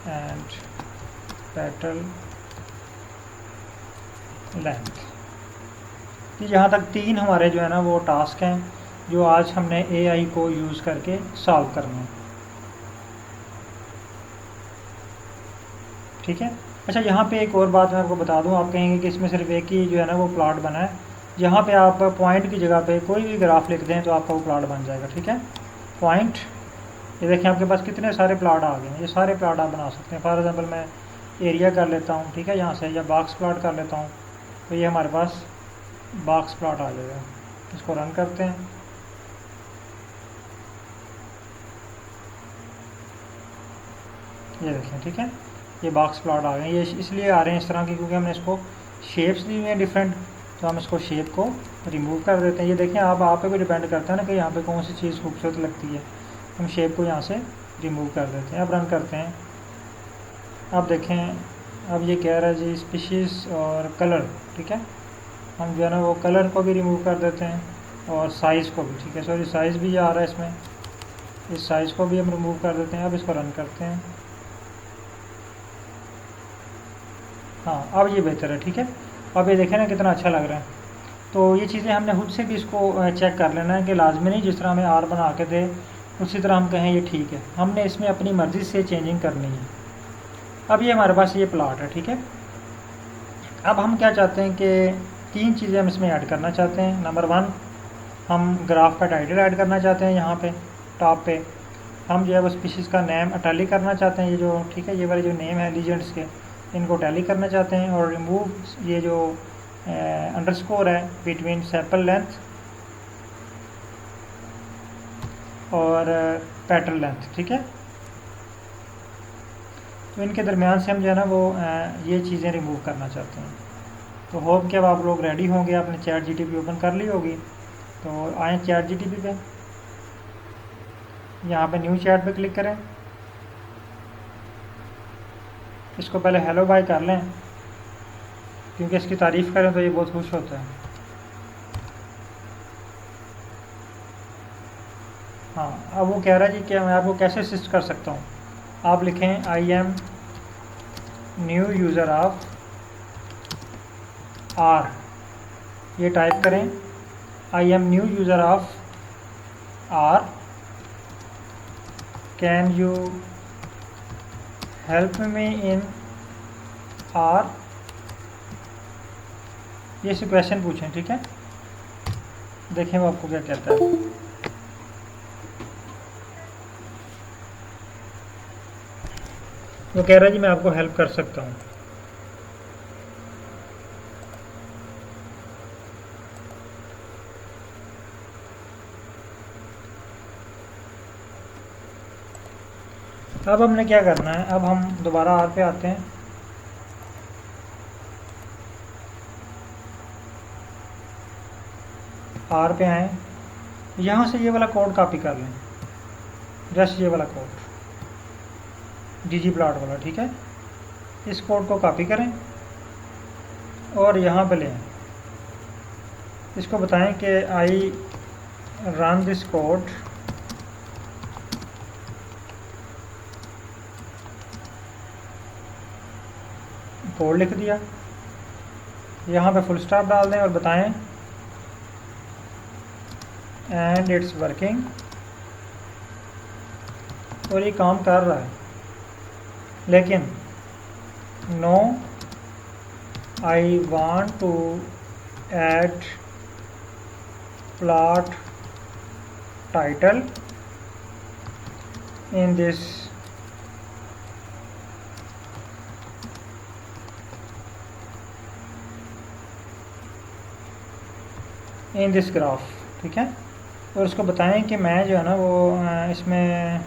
and petal length. कि यहाँ तक 3 हमारे जो है ना वो टास्क हैं जो आज हमने AI को यूज़ करके सॉल्व करना है। ठीक है। अच्छा, यहाँ पे एक और बात मैं आपको बता दूँ, आप कहेंगे कि इसमें सिर्फ एक ही जो है ना वो प्लॉट बना है। यहाँ पे आप पॉइंट की जगह पे कोई भी ग्राफ लिख दें तो आपका वो प्लॉट बन जाएगा। ठीक है, पॉइंट, ये देखें आपके पास कितने सारे प्लॉट आ गए हैं। ये सारे प्लॉट आप बना सकते हैं। फॉर एग्जांपल मैं एरिया कर लेता हूँ, ठीक है, यहाँ से, या बॉक्स प्लॉट कर लेता हूँ, तो ये हमारे पास बॉक्स प्लॉट आ जाएगा। इसको रन करते हैं। ये देखें, ठीक है, ये बॉक्स प्लॉट आ गए। ये इसलिए आ रहे हैं इस तरह के क्योंकि हमने इसको शेप्स दी हुई हैं डिफरेंट, तो हम इसको शेप को रिमूव कर देते हैं। ये देखें, आप पे भी डिपेंड करता है ना कि यहाँ पे कौन सी चीज़ खूबसूरत लगती है। हम शेप को यहाँ से रिमूव कर देते हैं। अब रन करते हैं। अब देखें, अब ये कह रहा है जी स्पीशीज़ और कलर। ठीक है, हम जो है ना वो कलर को भी रिमूव कर देते हैं और साइज़ को भी। ठीक है, सॉरी साइज़ भी आ रहा है इसमें, इस साइज़ को भी हम रिमूव कर देते हैं। अब इसको रन करते हैं। हाँ, अब ये बेहतर है। ठीक है, अब ये देखें ना कितना अच्छा लग रहा है। तो ये चीज़ें हमने खुद से भी इसको चेक कर लेना है कि लाजमी नहीं जिस तरह हमें आर बना के दे उसी तरह हम कहें ये ठीक है। हमने इसमें अपनी मर्ज़ी से चेंजिंग करनी है। अब ये हमारे पास ये प्लॉट है। ठीक है, अब हम क्या चाहते हैं कि 3 चीज़ें हम इसमें ऐड करना चाहते हैं। नंबर 1, हम ग्राफ का टाइटल ऐड करना चाहते हैं। यहाँ पे टॉप पे हम जो है वो स्पीशीज़ का नेम अटैली करना चाहते हैं। ये जो, ठीक है, ये वाले जो नेम है लीजेंड्स के, इनको टैली करना चाहते हैं। और रिमूव ये जो अंडरस्कोर है बिटवीन सेपल लेंथ और पैटर्न लेंथ। ठीक है, तो इनके दरमियान से हम जो है ना वो ये चीज़ें रिमूव करना चाहते हैं। तो होप कि अब आप लोग रेडी होंगे, आपने चैट जीटीपी ओपन कर ली होगी। तो आए चैट जीटीपी पे, यहाँ पे न्यू चैट पे क्लिक करें। इसको पहले हेलो बाय कर लें क्योंकि इसकी तारीफ़ करें तो ये बहुत खुश होता है। हाँ, अब वो कह रहा है जी कि मैं आपको कैसे असिस्ट कर सकता हूँ। आप लिखें I am new user of R, ये टाइप करें, I am new user of R, can you help me in R, ये से क्वेश्चन पूछें। ठीक है, देखें वो आपको क्या कहता है। वो कह रहा है जी मैं आपको हेल्प कर सकता हूँ। अब हमने क्या करना है, अब हम दोबारा आर पे आते हैं। आर पे आए, यहाँ से ये वाला कोड कॉपी कर लें, जस्ट ये वाला कोड ggplot वाला। ठीक है, इस कोड को कॉपी करें और यहाँ पे लें। इसको बताएं कि आई रन दिस कोड लिख दिया, यहाँ पे फुल स्टॉप डाल दें और बताएं एंड इट्स वर्किंग, और ये काम कर रहा है। लेकिन no I want to add plot title in this graph. ठीक है, और उसको बताएं कि मैं जो है ना वो इसमें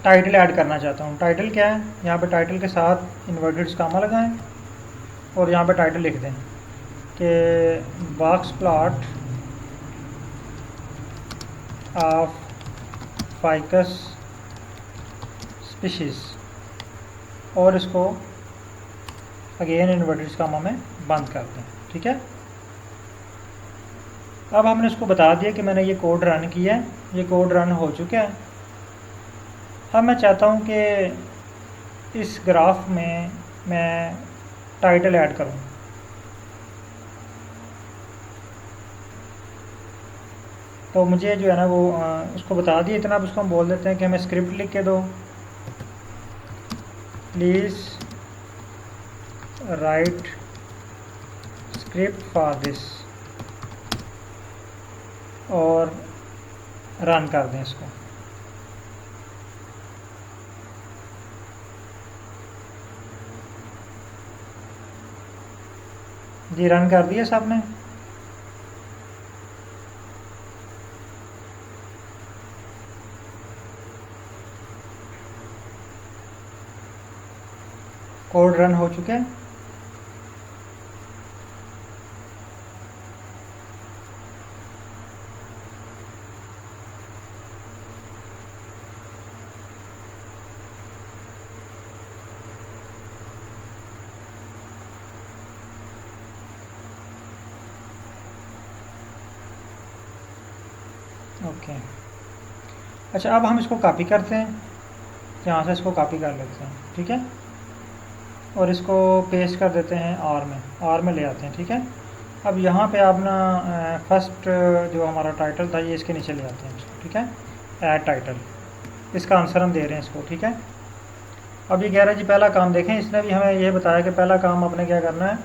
टाइटल ऐड करना चाहता हूँ। टाइटल क्या है, यहाँ पे टाइटल के साथ इन्वर्टेड कामा लगाएं और यहाँ पे टाइटल लिख दें कि box plot of ficus species, और इसको अगेन इन्वर्टेड कामा में बंद कर दें। ठीक है, अब हमने उसको बता दिया कि मैंने ये कोड रन किया है, ये कोड रन हो चुका है। अब मैं चाहता हूँ कि इस ग्राफ में मैं टाइटल ऐड करूँ। तो मुझे जो है ना वो उसको बता दिया इतना। अब उसको हम बोल देते हैं कि हमें स्क्रिप्ट लिख के दो, please write script for this, और रन कर दें इसको। जी रन कर दिया सब ने। कोड रन हो चुके हैं। ओके, अच्छा अब हम इसको कॉपी करते हैं, यहाँ से इसको कॉपी कर लेते हैं, ठीक है, और इसको पेस्ट कर देते हैं आर में ले आते हैं, ठीक है। अब यहाँ पे आप ना फर्स्ट जो हमारा टाइटल था ये इसके नीचे ले आते हैं इसको, ठीक है, ऐड टाइटल, इसका आंसर हम दे रहे हैं इसको, ठीक है। अब ये कह रहा है जी पहला काम देखें, इसने भी हमें ये बताया कि पहला काम आपने क्या करना है,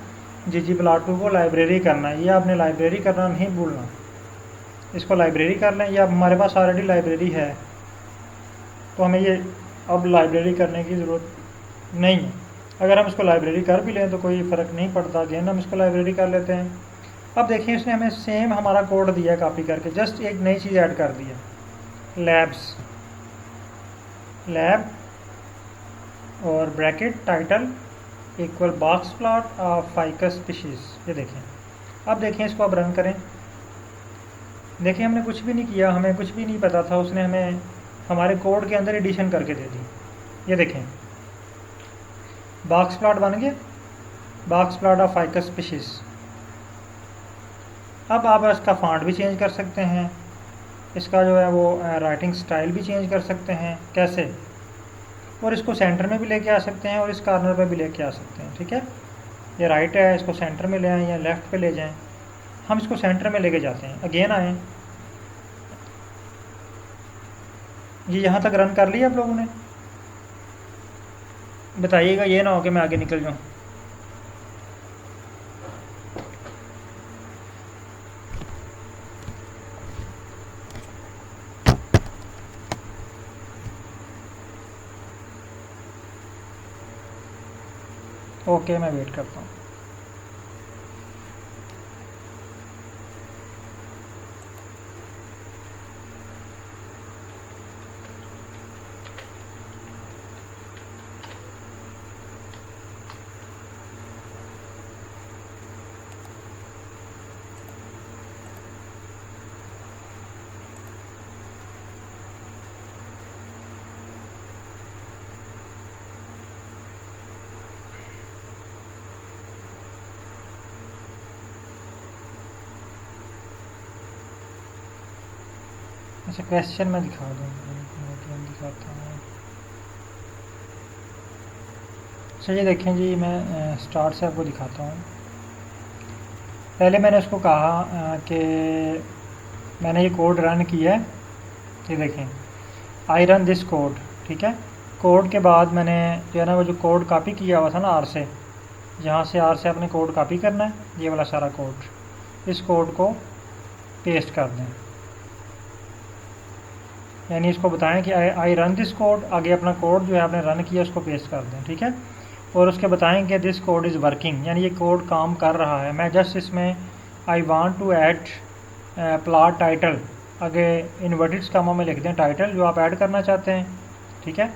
ggplot2 को लाइब्रेरी करना है। ये आपने लाइब्रेरी करना नहीं भूलना, इसको लाइब्रेरी कर लें। ये अब हमारे पास ऑलरेडी लाइब्रेरी है, तो हमें ये अब लाइब्रेरी करने की ज़रूरत नहीं है। अगर हम इसको लाइब्रेरी कर भी लें तो कोई फ़र्क नहीं पड़ता, अगेन हम इसको लाइब्रेरी कर लेते हैं। अब देखिए इसने हमें सेम हमारा कोड दिया है कॉपी करके, जस्ट एक नई चीज़ ऐड कर दी है, लैब्स, लैब और bracket title equal box plot of ficus species. ये देखें, अब देखें इसको अब रन करें। देखिए हमने कुछ भी नहीं किया, हमें कुछ भी नहीं पता था, उसने हमें हमारे कोड के अंदर एडिशन करके दे दी। ये देखें बॉक्स प्लॉट बन गया, box plot of ficus species. अब आप इसका फॉन्ट भी चेंज कर सकते हैं, इसका जो है वो राइटिंग स्टाइल भी चेंज कर सकते हैं, कैसे, और इसको सेंटर में भी लेके आ सकते हैं और इस कॉर्नर पे भी लेके आ सकते हैं, ठीक है। ये राइट है, इसको सेंटर में ले आएँ या लेफ़्ट पे ले जाएं। हम इसको सेंटर में लेके जाते हैं, अगेन आएँ। ये यहाँ तक रन कर लिया आप लोगों ने, बताइएगा ये ना हो कि मैं आगे निकल जाऊँ। ओके मैं वेट करता हूँ। अच्छा क्वेश्चन मैं दिखा दूँ, दिखाता हूँ। चलिए देखें जी, मैं स्टार्ट से आपको दिखाता हूँ। पहले मैंने उसको कहा कि मैंने ये कोड रन किया है, ये देखें आई रन दिस कोड, ठीक है। कोड के बाद मैंने जो है ना वो जो कोड कॉपी किया हुआ था ना आर से, यहाँ से आर से अपने कोड कॉपी करना है, ये वाला सारा कोड, इस कोड को पेस्ट कर दें, यानी इसको बताएं कि आई रन दिस कोड, आगे अपना कोड जो है आपने रन किया उसको पेस्ट कर दें, ठीक है। और उसके बताएं कि दिस कोड इज़ वर्किंग, यानी ये कोड काम कर रहा है। मैं जस्ट इसमें I want to add plot title, आगे इन्वर्टेड कामों में लिख दें टाइटल जो आप ऐड करना चाहते हैं, ठीक है।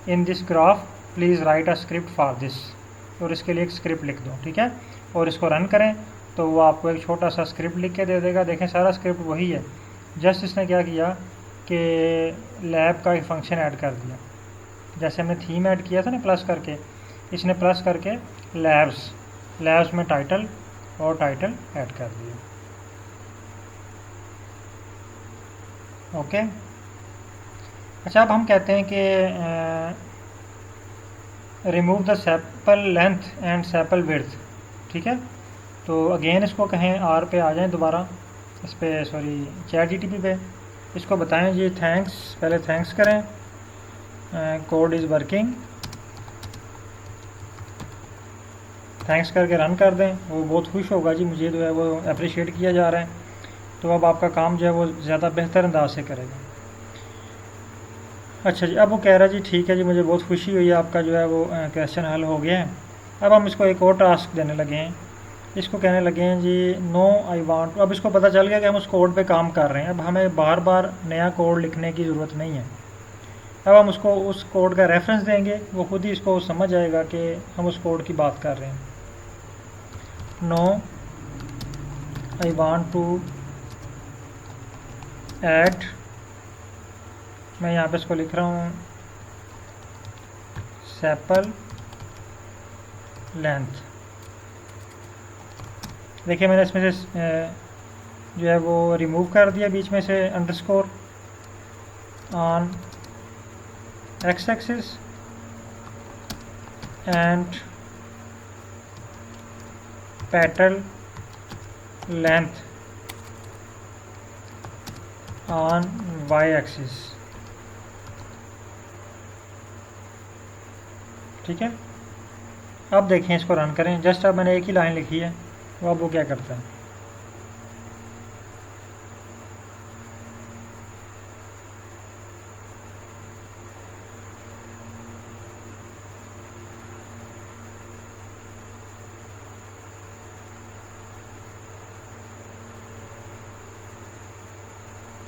इन this graph please write a script for this, और इसके लिए एक स्क्रिप्ट लिख दो, ठीक है। और इसको रन करें तो वो आपको एक छोटा सा स्क्रिप्ट लिख के दे देगा। देखें सारा स्क्रिप्ट वही है, जस्ट इसने क्या किया कि लैब का एक फंक्शन ऐड कर दिया, जैसे हमने थीम ऐड किया था ना प्लस करके, इसने प्लस करके लैब्स में टाइटल और टाइटल ऐड कर दिया। ओके, अच्छा अब हम कहते हैं कि remove the sepal length and sepal width, ठीक है। तो अगेन इसको कहें आर पे आ जाएं दोबारा, इस पर सॉरी चैट जीटीपी पे इसको बताएं जी थैंक्स, पहले थैंक्स करें, कोड इज़ वर्किंग, थैंक्स करके रन कर दें। वो बहुत खुश होगा जी, मुझे जो है वो अप्रिशिएट किया जा रहा है, तो अब आपका काम जो है वो ज़्यादा बेहतर अंदाज से करेगा। अच्छा जी, अब वो कह रहा है जी ठीक है जी, मुझे बहुत खुशी हुई है, आपका जो है वो क्वेश्चन हल हो गया है। अब हम इसको एक और टास्क देने लगे हैं, इसको कहने लगे हैं जी नो आई वांट। अब इसको पता चल गया कि हम उस कोड पे काम कर रहे हैं, अब हमें बार बार नया कोड लिखने की ज़रूरत नहीं है। अब हम उसको उस कोड का रेफरेंस देंगे, वो खुद ही इसको समझ आएगा कि हम उस कोड की बात कर रहे हैं। No I want to add, मैं यहाँ पे इसको लिख रहा हूँ सैपल लेंथ। देखिए मैंने इसमें से जो है वो रिमूव कर दिया बीच में से underscore on X axis and petal length on Y axis. ठीक है, अब देखें इसको रन करें, जस्ट अब मैंने एक ही लाइन लिखी है, तो अब वो क्या करता है।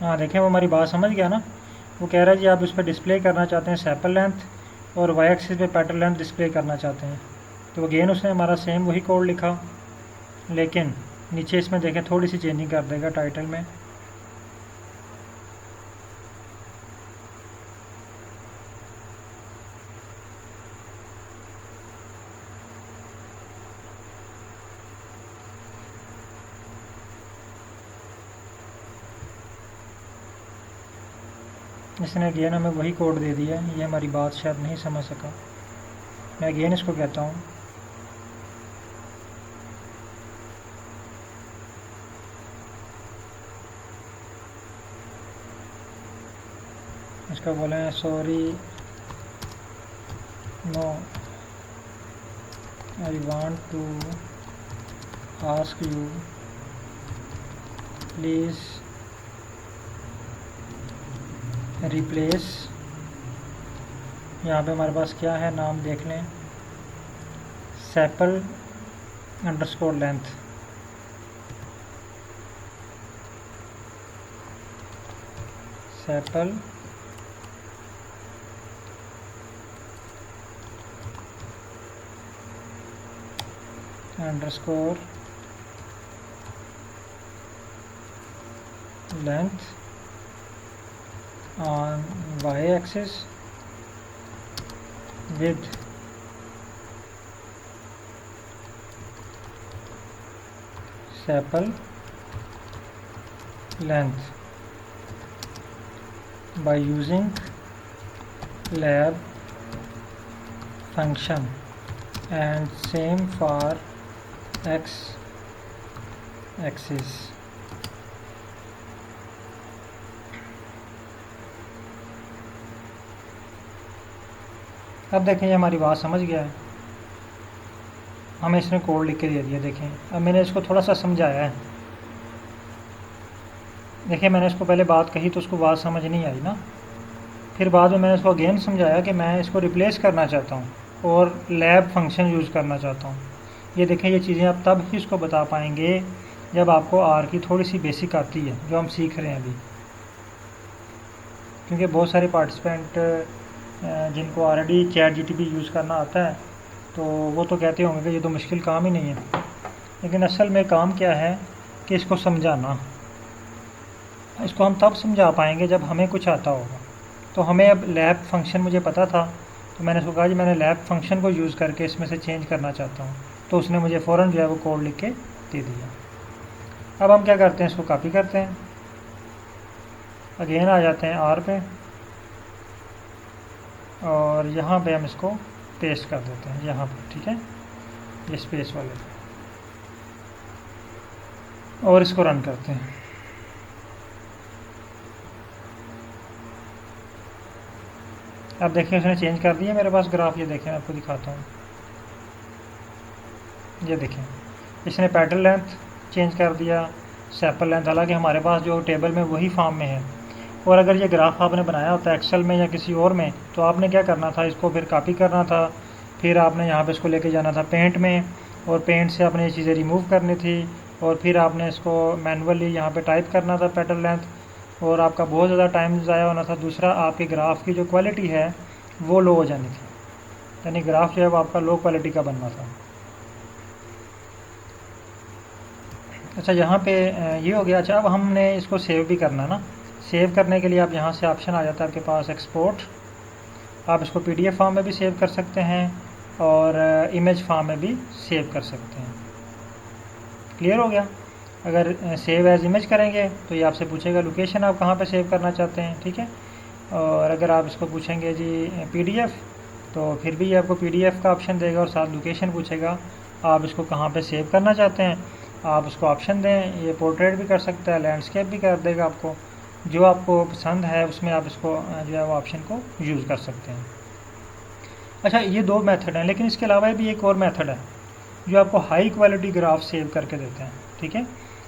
हाँ देखें वो हमारी बात समझ गया ना, वो कह रहा है जी आप उस पर डिस्प्ले करना चाहते हैं सैपल लेंथ और वाई एक्सिस पे पैटर्न लेंथ डिस्प्ले करना चाहते हैं। तो अगेन उसने हमारा सेम वही कोड लिखा, लेकिन नीचे इसमें देखें थोड़ी सी चेंजिंग कर देगा टाइटल में। इसने अगेन हमें वही कोड दे दिया, ये हमारी बात शायद नहीं समझ सका। मैं अगेन इसको कहता हूँ इसका बोले sorry no I want to ask you please replace, यहाँ पे हमारे पास क्या है नाम देख लें, sepal underscore length. Sepal underscore length on y-axis with sample length by using lab function and same for x-axis। अब देखें ये हमारी बात समझ गया है, हमें इसने कोड लिख के दे दिया। देखें अब मैंने इसको थोड़ा सा समझाया है, देखिए मैंने इसको पहले बात कही तो उसको बात समझ नहीं आई ना, फिर बाद में मैंने इसको अगेन समझाया कि मैं इसको रिप्लेस करना चाहता हूँ और लैब फंक्शन यूज़ करना चाहता हूँ। ये देखें ये चीज़ें आप तब ही इसको बता पाएंगे जब आपको आर की थोड़ी सी बेसिक आती है, जो हम सीख रहे हैं अभी। क्योंकि बहुत सारे पार्टिसिपेंट जिनको ऑलरेडी चैट जीटीपी यूज़ करना आता है तो वो तो कहते होंगे कि ये तो मुश्किल काम ही नहीं है, लेकिन असल में काम क्या है कि इसको समझाना। इसको हम तब समझा पाएंगे जब हमें कुछ आता होगा। तो हमें अब लैब फंक्शन मुझे पता था, तो मैंने उसको कहा जी मैंने लैब फंक्शन को यूज़ करके इसमें से चेंज करना चाहता हूँ, तो उसने मुझे फ़ौरन जो है वो कोड लिख के दे दिया। अब हम क्या करते हैं, इसको कॉपी करते हैं, अगेन आ जाते हैं आर पे और यहाँ पे हम इसको पेस्ट कर देते हैं यहाँ पर, ठीक है, ये स्पेस वाले पे, और इसको रन करते हैं। अब देखिए उसने चेंज कर दिया मेरे पास ग्राफ। ये देखें, मैं आपको दिखाता हूँ। ये देखें, इसने पेटल लेंथ चेंज कर दिया, सेपल लेंथ, हालांकि हमारे पास जो टेबल में वही फॉर्म में है। और अगर ये ग्राफ आपने बनाया होता है एक्सेल में या किसी और में, तो आपने क्या करना था, इसको फिर कॉपी करना था, फिर आपने यहाँ पे इसको लेके जाना था पेंट में, और पेंट से आपने ये चीज़ें रिमूव करनी थी, और फिर आपने इसको मैनुअली यहाँ पे टाइप करना था पेटल लेंथ, और आपका बहुत ज़्यादा टाइम ज़ाया होना था। दूसरा, आपके ग्राफ की जो क्वालिटी है वो लो हो जानी थी, यानी ग्राफ जो है वो आपका लो क्वालिटी का बनना था। अच्छा, यहाँ पे ये हो गया। अच्छा, अब हमने इसको सेव भी करना है ना। सेव करने के लिए आप यहाँ से ऑप्शन आ जाता है आपके पास एक्सपोर्ट। आप इसको पीडीएफ फॉर्म में भी सेव कर सकते हैं और इमेज फॉर्म में भी सेव कर सकते हैं। क्लियर हो गया। अगर सेव एज इमेज करेंगे तो ये आपसे पूछेगा लोकेशन आप कहाँ पे सेव करना चाहते हैं, ठीक है। और अगर आप इसको पूछेंगे जी पीडीएफ, तो फिर भी ये आपको पीडीएफ का ऑप्शन देगा और साथ लोकेशन पूछेगा आप इसको कहाँ पे सेव करना चाहते हैं। आप उसको ऑप्शन दें, ये पोर्ट्रेट भी कर सकता है, लैंडस्केप भी कर देगा। आपको जो आपको पसंद है उसमें आप इसको जो है वो ऑप्शन को यूज़ कर सकते हैं। अच्छा, ये दो मेथड हैं, लेकिन इसके अलावा भी एक और मेथड है जो आपको हाई क्वालिटी ग्राफ सेव करके देते हैं, ठीक है।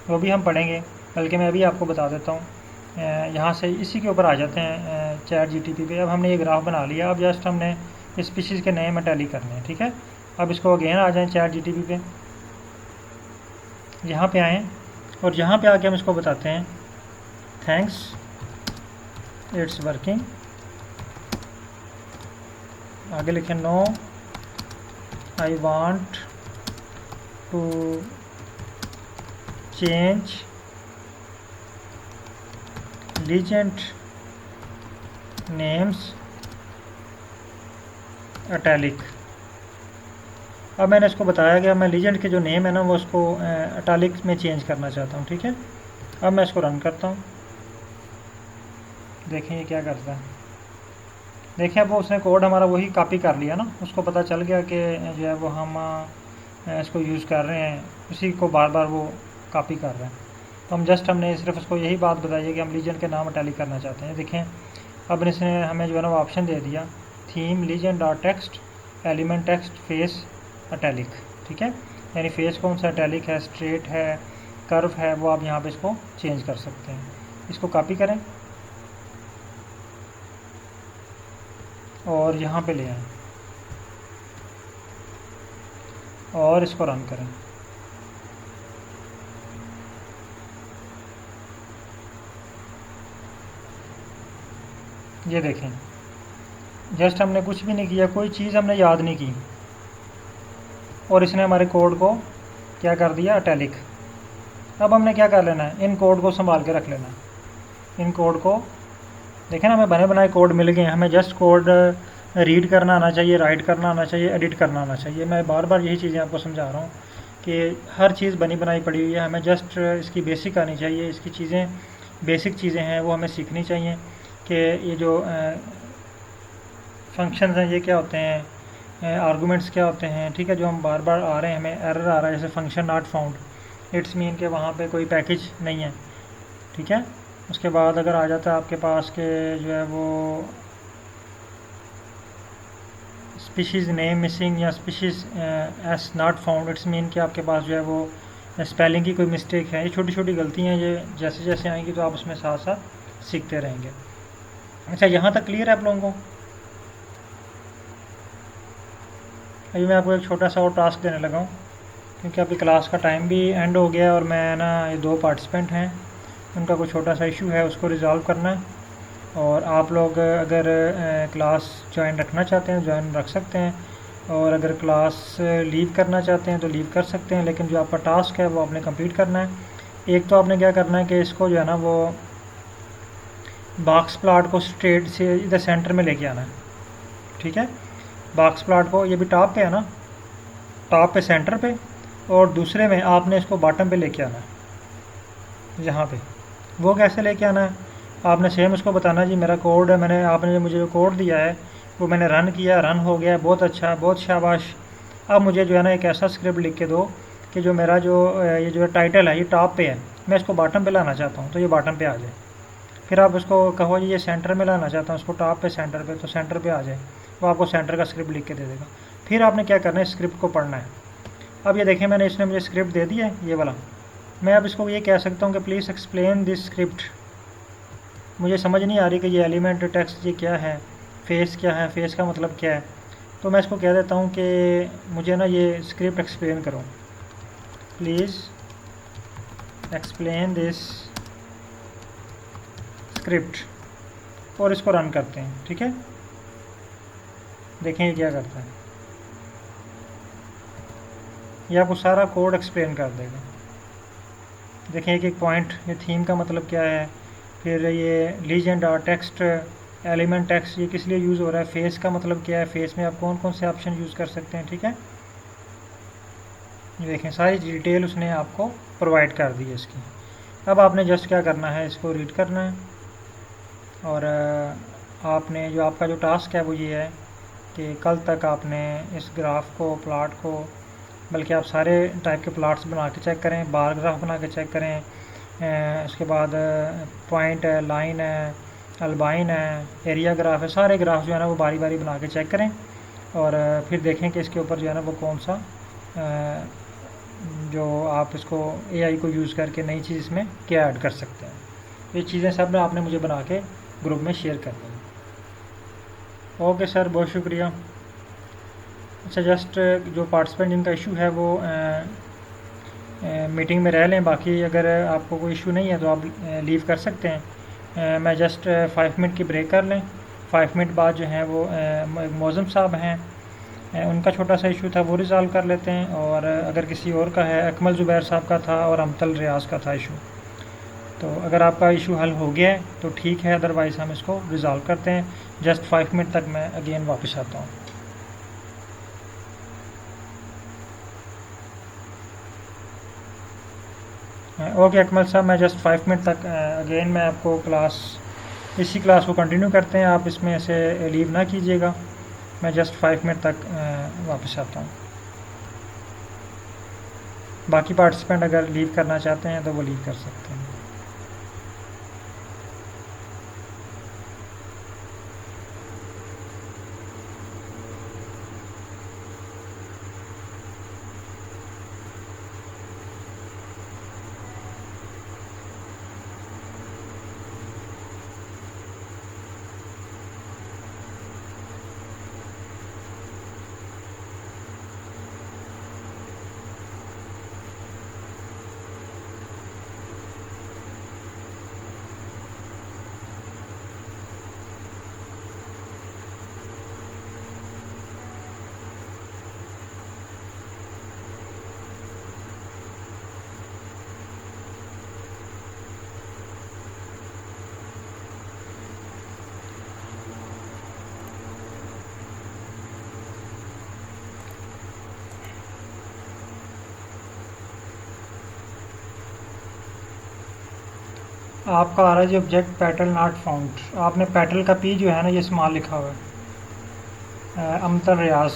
वो भी हम पढ़ेंगे, बल्कि मैं अभी आपको बता देता हूँ। यहाँ से इसी के ऊपर आ जाते हैं चैट जीटीपी पे। अब हमने ये ग्राफ बना लिया, अब जस्ट हमने स्पीशीज़ के नेम टैली करने हैं, ठीक है। अब इसको अगेन आ जाएँ चैट जीटीपी पे, यहाँ पे आएँ और यहाँ पे आके हम इसको बताते हैं थैंक्स इट्स वर्किंग। आगे लिखें no I want to change legend names italic. अब मैंने इसको बताया कि मैं लीजेंड के जो नेम है ना वो उसको अटैलिक में चेंज करना चाहता हूँ, ठीक है। अब मैं इसको रन करता हूँ, देखें ये क्या करता है। देखें, अब वो उसने कोड हमारा वही कॉपी कर लिया ना, उसको पता चल गया कि जो है वो हम इसको यूज़ कर रहे हैं, उसी को बार बार वो कॉपी कर रहे हैं। तो हम जस्ट हमने सिर्फ उसको यही बात बताई है कि हम लीजेंड के नाम अटैलिक करना चाहते हैं। देखें, अब इसने हमें जो है ना वो ऑप्शन दे दिया, theme legend dot text element text face italic, ठीक है। यानी फेस कौन सा अटैलिक है, स्ट्रेट है, कर्व है, वो आप यहाँ पे इसको चेंज कर सकते हैं। इसको कॉपी करें और यहाँ पे ले आएं और इसको रन करें। ये देखें, जस्ट हमने कुछ भी नहीं किया, कोई चीज़ हमने याद नहीं की, और इसने हमारे कोड को क्या कर दिया, अटैलिक। अब हमने क्या कर लेना है, इन कोड को संभाल के रख लेना है। इन कोड को देखें ना, हमें बने बनाए कोड मिल गए हैं, हमें जस्ट कोड रीड करना आना चाहिए, राइट करना आना चाहिए, एडिट करना आना चाहिए। मैं बार बार यही चीज़ें आपको समझा रहा हूँ कि हर चीज़ बनी बनाई पड़ी हुई है, हमें जस्ट इसकी बेसिक आनी चाहिए। इसकी चीज़ें बेसिक चीज़ें हैं वो हमें सीखनी चाहिए कि ये जो फंक्शंस हैं ये क्या होते हैं, आर्गूमेंट्स क्या होते हैं, ठीक है। जो हम बार बार आ रहे हैं, हमें एरर आ रहा है जैसे function not found, it's mean के वहाँ पे कोई पैकेज नहीं है, ठीक है। उसके बाद अगर आ जाता है आपके पास के जो है वो स्पीशीज़ नेम मिसिंग या species S not found, it's mean कि आपके पास जो है वो स्पेलिंग की कोई मिस्टेक है। ये छोटी छोटी गलतियाँ ये जैसे जैसे आएंगी तो आप उसमें साथ साथ सीखते रहेंगे। अच्छा, यहाँ तक क्लियर है आप लोगों को। अभी मैं आपको एक छोटा सा और टास्क देने लगा हूँ, क्योंकि आपकी क्लास का टाइम भी एंड हो गया और मैं ना ये दो पार्टिसिपेंट हैं, उनका कोई छोटा सा इशू है, उसको रिज़ॉल्व करना है। और आप लोग अगर क्लास ज्वाइन रखना चाहते हैं ज्वाइन रख सकते हैं, और अगर क्लास लीव करना चाहते हैं तो लीव कर सकते हैं, लेकिन जो आपका टास्क है वो आपने कंप्लीट करना है। एक तो आपने क्या करना है कि इसको जो है ना वो बॉक्स प्लॉट को स्ट्रेट से इधर सेंटर में लेके आना है, ठीक है। बॉक्स प्लॉट को, ये भी टॉप पे है ना, टॉप पे सेंटर पे, और दूसरे में आपने इसको बॉटम पे लेके आना है यहाँ पे। वो कैसे लेके आना है, आपने सेम उसको बताना जी मेरा कोड है, मैंने आपने जो मुझे जो कोड दिया है वो मैंने रन किया, रन हो गया, बहुत अच्छा, बहुत शाबाश। अब मुझे जो है ना एक ऐसा स्क्रिप्ट लिख के दो कि जो मेरा जो ये जो टाइटल है ये टॉप पे है, मैं इसको बॉटम पे लाना चाहता हूँ, तो ये बॉटम पे आ जाए। फिर आप उसको कहो ये सेंटर में लाना चाहता हूँ, उसको टॉप पे सेंटर पे, तो सेंटर पे आ जाए, वो आपको सेंटर का स्क्रिप्ट लिख के दे देगा। फिर आपने क्या करना है, स्क्रिप्ट को पढ़ना है। अब ये देखें मैंने इसने मुझे स्क्रिप्ट दे दिया है ये वाला। मैं अब इसको ये कह सकता हूँ कि प्लीज़ एक्सप्लेन दिस स्क्रिप्ट। मुझे समझ नहीं आ रही कि ये एलिमेंट टेक्स्ट ये क्या है, फेस क्या है, फेस का मतलब क्या है। तो मैं इसको कह देता हूँ कि मुझे ना ये स्क्रिप्ट एक्सप्लेन करो, प्लीज़ एक्सप्लेन दिस स्क्रिप्ट, और इसको रन करते हैं। ठीक है, देखें ये क्या करता है, ये आपको सारा कोड एक्सप्लेन कर देगा। देखें एक एक पॉइंट, ये थीम का मतलब क्या है, फिर ये लीजेंड और टेक्स्ट, एलिमेंट टेक्स्ट ये किस लिए यूज़ हो रहा है, फेस का मतलब क्या है, फेस में आप कौन कौन से ऑप्शन यूज़ कर सकते हैं। ठीक है, ये देखें सारी डिटेल उसने आपको प्रोवाइड कर दी है इसकी। अब आपने जस्ट क्या करना है, इसको रीड करना है, और आपने जो आपका जो टास्क है वो ये है कि कल तक आपने इस ग्राफ को, प्लॉट को, बल्कि आप सारे टाइप के प्लॉट्स बना के चेक करें, बार ग्राफ बना के चेक करें, उसके बाद पॉइंट है, लाइन है, अल्बाइन है, एरिया ग्राफ है, सारे ग्राफ जो है ना वो बारी बारी बना के चेक करें, और फिर देखें कि इसके ऊपर जो है ना वो कौन सा जो आप इसको एआई को यूज़ करके नई चीज़ इसमें क्या ऐड कर सकते हैं। ये चीज़ें सब ना आपने मुझे बना के ग्रुप में शेयर कर दें। ओके सर, बहुत शुक्रिया। अच्छा, जस्ट जो पार्टिसिपेंट जिनका इशू है वो मीटिंग में रह लें, बाकी अगर आपको कोई इशू नहीं है तो आप लीव कर सकते हैं। मैं जस्ट 5 मिनट की ब्रेक कर लें, 5 मिनट बाद जो है वो मौज़म साहब हैं, उनका छोटा सा इशू था वो रिज़ॉल्व कर लेते हैं, और अगर किसी और का है, अकमल ज़ुबैर साहब का था और अमतल रियाज़ का था इशू, तो अगर आपका इशू हल हो गया है तो ठीक है, अदरवाइज़ हम इसको रिज़ॉल्व करते हैं। जस्ट 5 मिनट तक मैं अगेन वापस आता हूँ। ओके अकमल साहब, मैं जस्ट 5 मिनट तक अगेन मैं आपको इसी क्लास को कंटिन्यू करते हैं, आप इसमें से लीव ना कीजिएगा। मैं जस्ट 5 मिनट तक वापस आता हूँ। बाकी पार्टिसिपेंट अगर लीव करना चाहते हैं तो वो लीव कर सकते हैं। आपका आ रहा है G object petal not found, आपने पेटल का पी जो है ना ये स्मॉल लिखा हुआ है। अमतर रियाज,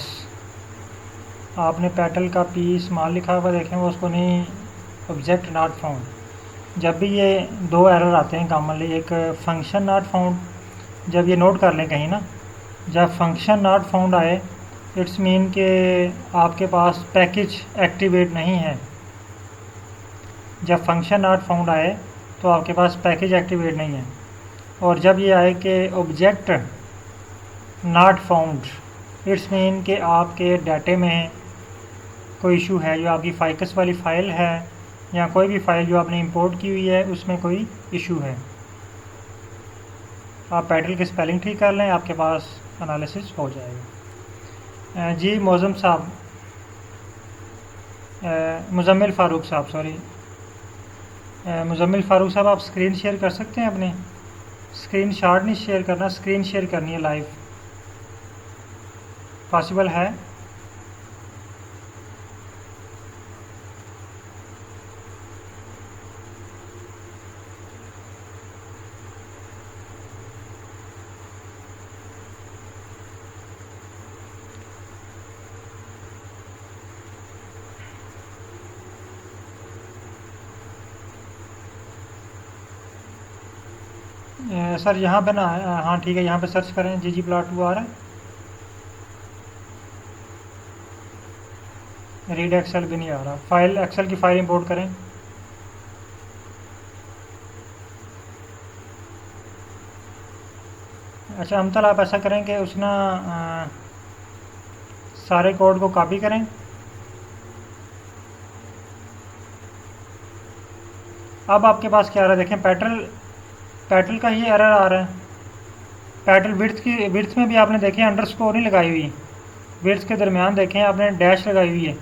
आपने पेटल का पी स्मॉल लिखा हुआ, देखें वो उसको नहीं, ऑब्जेक्ट नॉट फाउंड। जब भी ये दो एरर आते हैं कॉमनली, एक फंक्शन नॉट फाउंड, जब ये नोट कर लें कहीं ना, जब फंक्शन नॉट फाउंड आए इट्स मीन के आपके पास पैकेज एक्टिवेट नहीं है। जब फंक्शन नॉट फाउंड आए तो आपके पास पैकेज एक्टिवेट नहीं है, और जब ये आए कि object not found it's mean कि आपके डाटे में कोई इशू है, जो आपकी फाइकस वाली फ़ाइल है या कोई भी फ़ाइल जो आपने इंपोर्ट की हुई है उसमें कोई इशू है। आप पेटल की स्पेलिंग ठीक कर लें, आपके पास एनालिसिस हो जाएगा। जी मौज़म साहब, मुज़म्मिल फ़ारूक साहब, सॉरी मुज़म्मिल फ़ारूक साहब, आप स्क्रीन शेयर कर सकते हैं अपनी? स्क्रीन शॉट नहीं शेयर करना, स्क्रीन शेयर करनी है लाइव, पॉसिबल है? सर यहाँ पे ना हाँ ठीक है, यहाँ पे सर्च करें ggplot2 आ रहा है। रीड एक्सेल भी नहीं आ रहा। फाइल एक्सेल की फ़ाइल इंपोर्ट करें। अच्छा अमतल, आप ऐसा करें कि उस ना सारे कोड को कॉपी करें। अब आपके पास क्या आ रहा है देखें, पेट्रोल पेट्रोल का ही एरर आ रहा है। पेट्रोल विड्थ में भी आपने देखें अंडरस्कोर नहीं लगाई हुई। विड्थ के दरमियान देखें आपने डैश लगाई हुई है।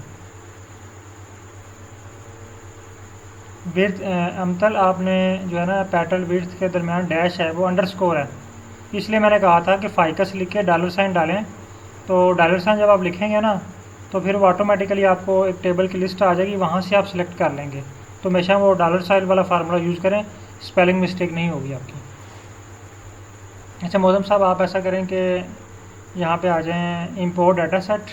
विड्थ अमतल आपने जो है ना पेट्रोल विड्थ के दरमियान डैश है वो अंडरस्कोर है। इसलिए मैंने कहा था कि फाइकस लिख के डॉलर साइन डालें। तो डॉलर साइन जब आप लिखेंगे ना तो फिर वो ऑटोमेटिकली आपको एक टेबल की लिस्ट आ जाएगी, वहाँ से आप सिलेक्ट कर लेंगे। तो हमेशा वो डॉलर साइन वाला फार्मूला यूज़ करें, स्पेलिंग मिस्टेक नहीं होगी आपकी। अच्छा मौजम साहब, आप ऐसा करें कि यहाँ पे आ जाएं इंपोर्ट डाटा सेट।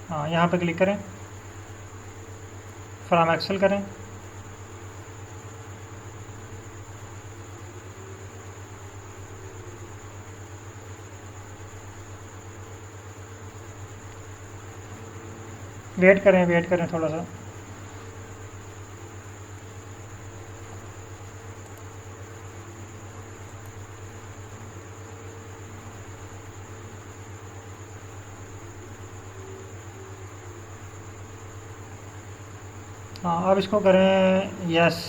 हाँ यहाँ पे क्लिक करें, फ्रॉम एक्सेल करें। वेट करें थोड़ा सा। हाँ अब इसको करें यस।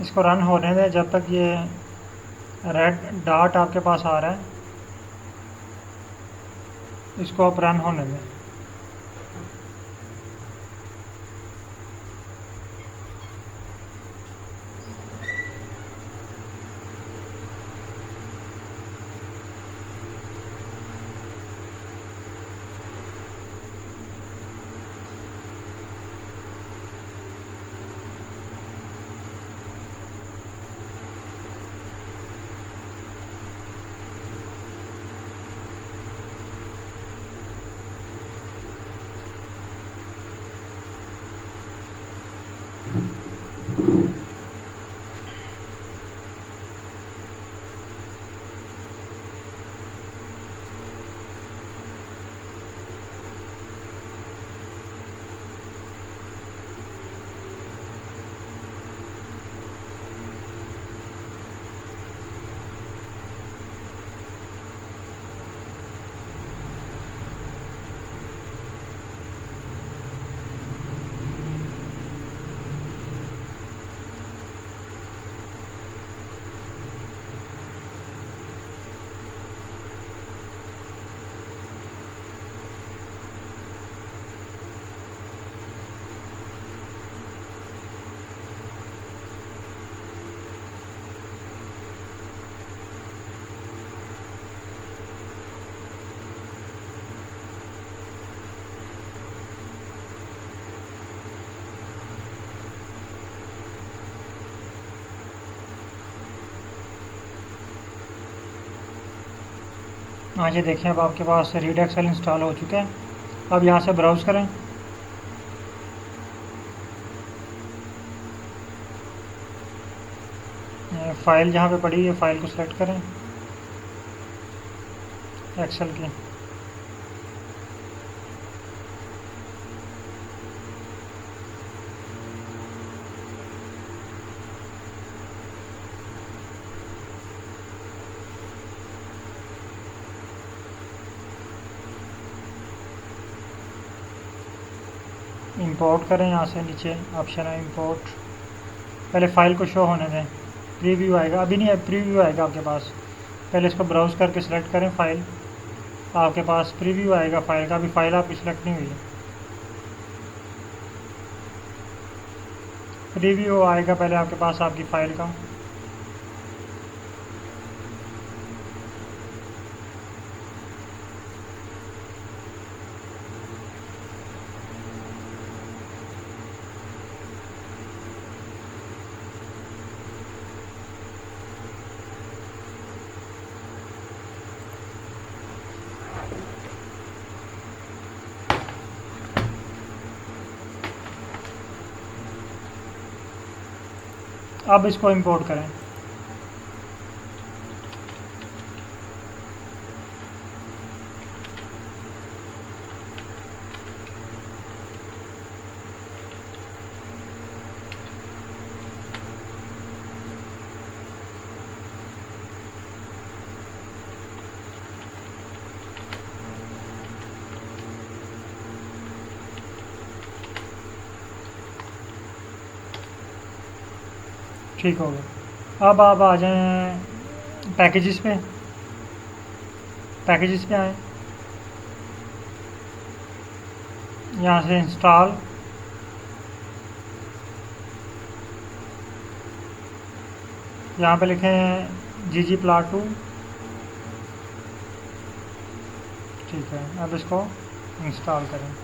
इसको रन होने दें जब तक ये रेड डॉट आपके पास आ रहा है, इसको आप रन होने दें। हाँ जी देखिए, अब आपके पास रीड एक्सेल इंस्टॉल हो चुका है। अब यहाँ से ब्राउज़ करें। फ़ाइल जहाँ पे पड़ी है फ़ाइल को सिलेक्ट करें, एक्सेल की। इंपोर्ट करें, यहाँ से नीचे ऑप्शन है इंपोर्ट। पहले फ़ाइल को शो होने दें, प्रीव्यू आएगा। अभी नहीं है, प्रीव्यू आएगा आपके पास। पहले इसको ब्राउज़ करके सिलेक्ट करें फ़ाइल, आपके पास प्रीव्यू आएगा फ़ाइल का। अभी फ़ाइल आपकी सिलेक्ट नहीं हुई है। प्रीव्यू आएगा पहले आपके पास आपकी फ़ाइल का। अब इसको इंपोर्ट करें। ठीक हो गया। अब आप आ जाएं पैकेजेस पे, पैकेजेस पे आए, यहाँ से इंस्टॉल, यहाँ पे लिखें ggplot2। ठीक है, अब इसको इंस्टॉल करें।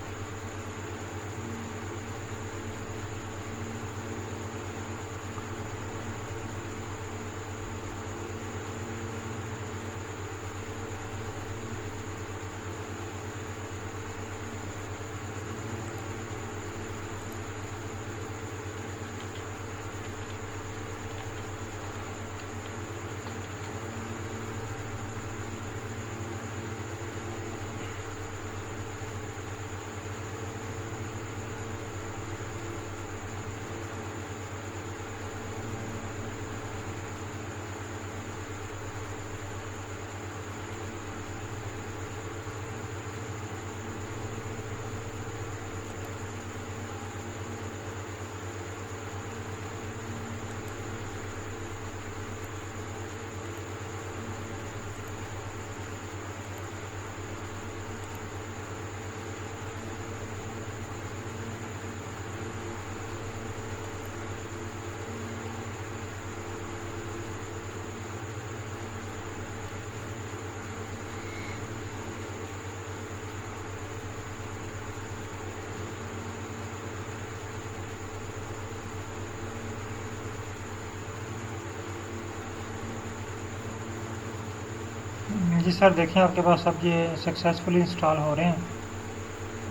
जी सर, देखें आपके पास अब ये सक्सेसफुली इंस्टॉल हो रहे हैं।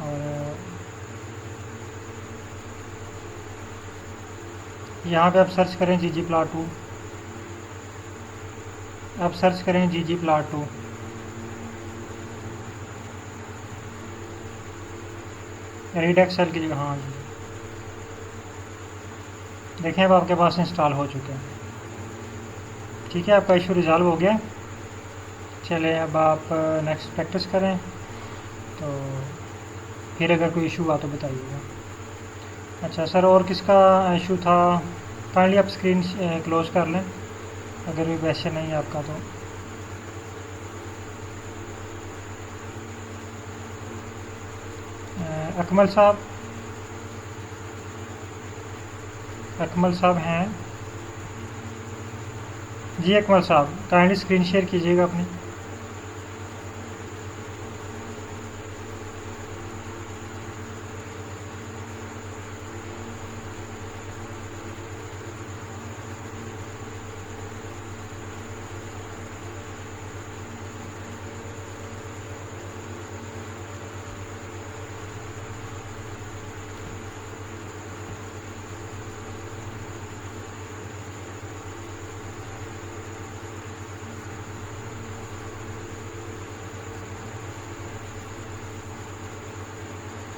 और यहाँ पे आप सर्च करें ggplot2, आप सर्च करें ggplot2। रीड एक्सेल की जगह, हाँ जी, देखें अब आपके पास इंस्टॉल हो चुके हैं। ठीक है, आपका इशू रिजॉल्व हो गया। चले अब आप नेक्स्ट प्रैक्टिस करें, तो फिर अगर कोई इशू हुआ तो बताइएगा। अच्छा सर, और किसका इशू था? काइंडली आप स्क्रीन क्लोज कर लें अगर भी वैसे नहीं है आपका तो। अकमल साहब, अकमल साहब हैं जी? अकमल साहब काइंडली स्क्रीन शेयर कीजिएगा अपनी।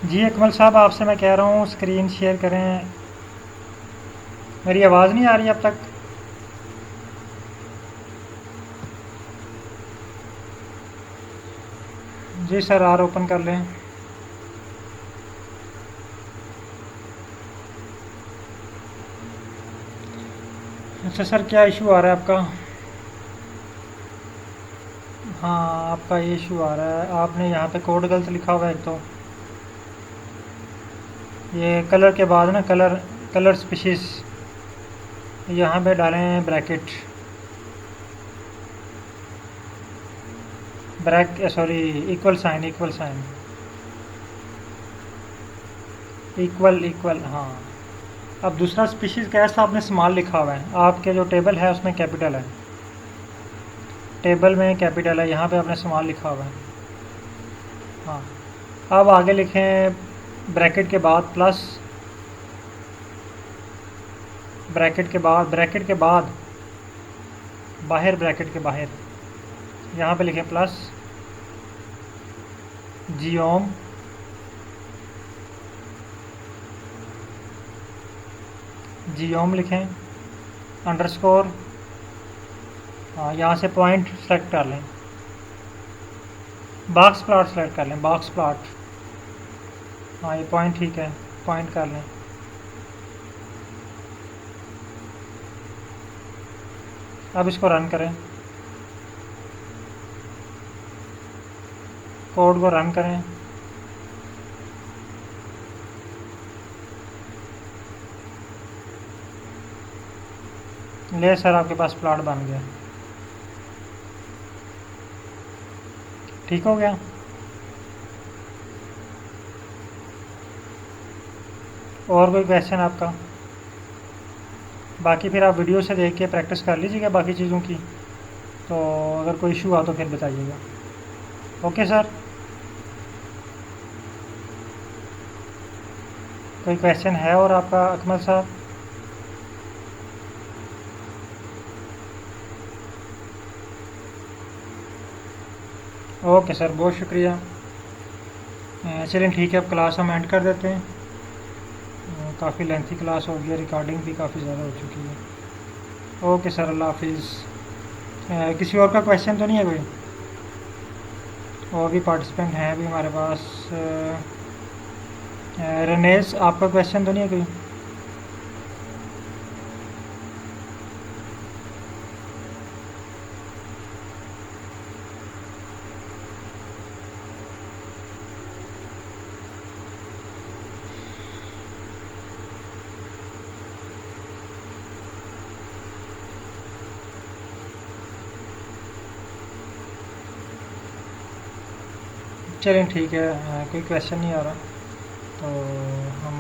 जी अकमल साहब, आपसे मैं कह रहा हूँ स्क्रीन शेयर करें। मेरी आवाज़ नहीं आ रही अब तक? जी सर, आर ओपन कर लें। अच्छा सर, क्या इशू आ रहा है आपका? हाँ, आपका ये इशू आ रहा है, आपने यहाँ पे कोड गलत लिखा हुआ है। एक तो ये कलर के बाद ना, कलर स्पीशीज़ यहाँ पे डालें bracket, sorry, equal sign, equal, हाँ। अब दूसरा स्पीशीज़ कैसा आपने स्मॉल लिखा हुआ है, आपके जो टेबल है उसमें कैपिटल है, टेबल में कैपिटल है, यहाँ पे आपने स्मॉल लिखा हुआ है। हाँ, अब आगे लिखें ब्रैकेट के बाद प्लस, ब्रैकेट के बाद बाहर, ब्रैकेट के बाहर यहाँ पे लिखें प्लस जियोम लिखें, अंडरस्कोर, हाँ यहाँ से पॉइंट सेलेक्ट कर लें, बॉक्स प्लॉट सेलेक्ट कर लें, बॉक्स प्लॉट, हाँ ये पॉइंट ठीक है, पॉइंट कर लें। अब इसको रन करें, कोड को रन करें। ले सर आपके पास प्लॉट बन गया, ठीक हो गया। और कोई क्वेश्चन आपका? बाकी फिर आप वीडियो से देख के प्रैक्टिस कर लीजिएगा बाकी चीज़ों की, तो अगर कोई इशू आ तो फिर बताइएगा। ओके सर, कोई क्वेश्चन है और आपका अकमल साहब? ओके सर, बहुत शुक्रिया। चलिए ठीक है, अब क्लास हम एंड कर देते हैं, काफ़ी लेंथी क्लास हो गई, रिकॉर्डिंग भी काफ़ी ज़्यादा हो चुकी है। ओके सर, अल्लाह हाफिज़। किसी और का क्वेश्चन तो नहीं है कोई? और भी पार्टिसिपेंट हैं अभी हमारे पास। रनेश, आपका क्वेश्चन तो नहीं है कोई? चलें ठीक है, कोई क्वेश्चन नहीं आ रहा तो हम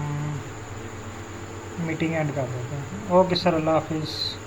मीटिंग एंड कर देते हैं। ओके सर, अल्लाह हाफिज़।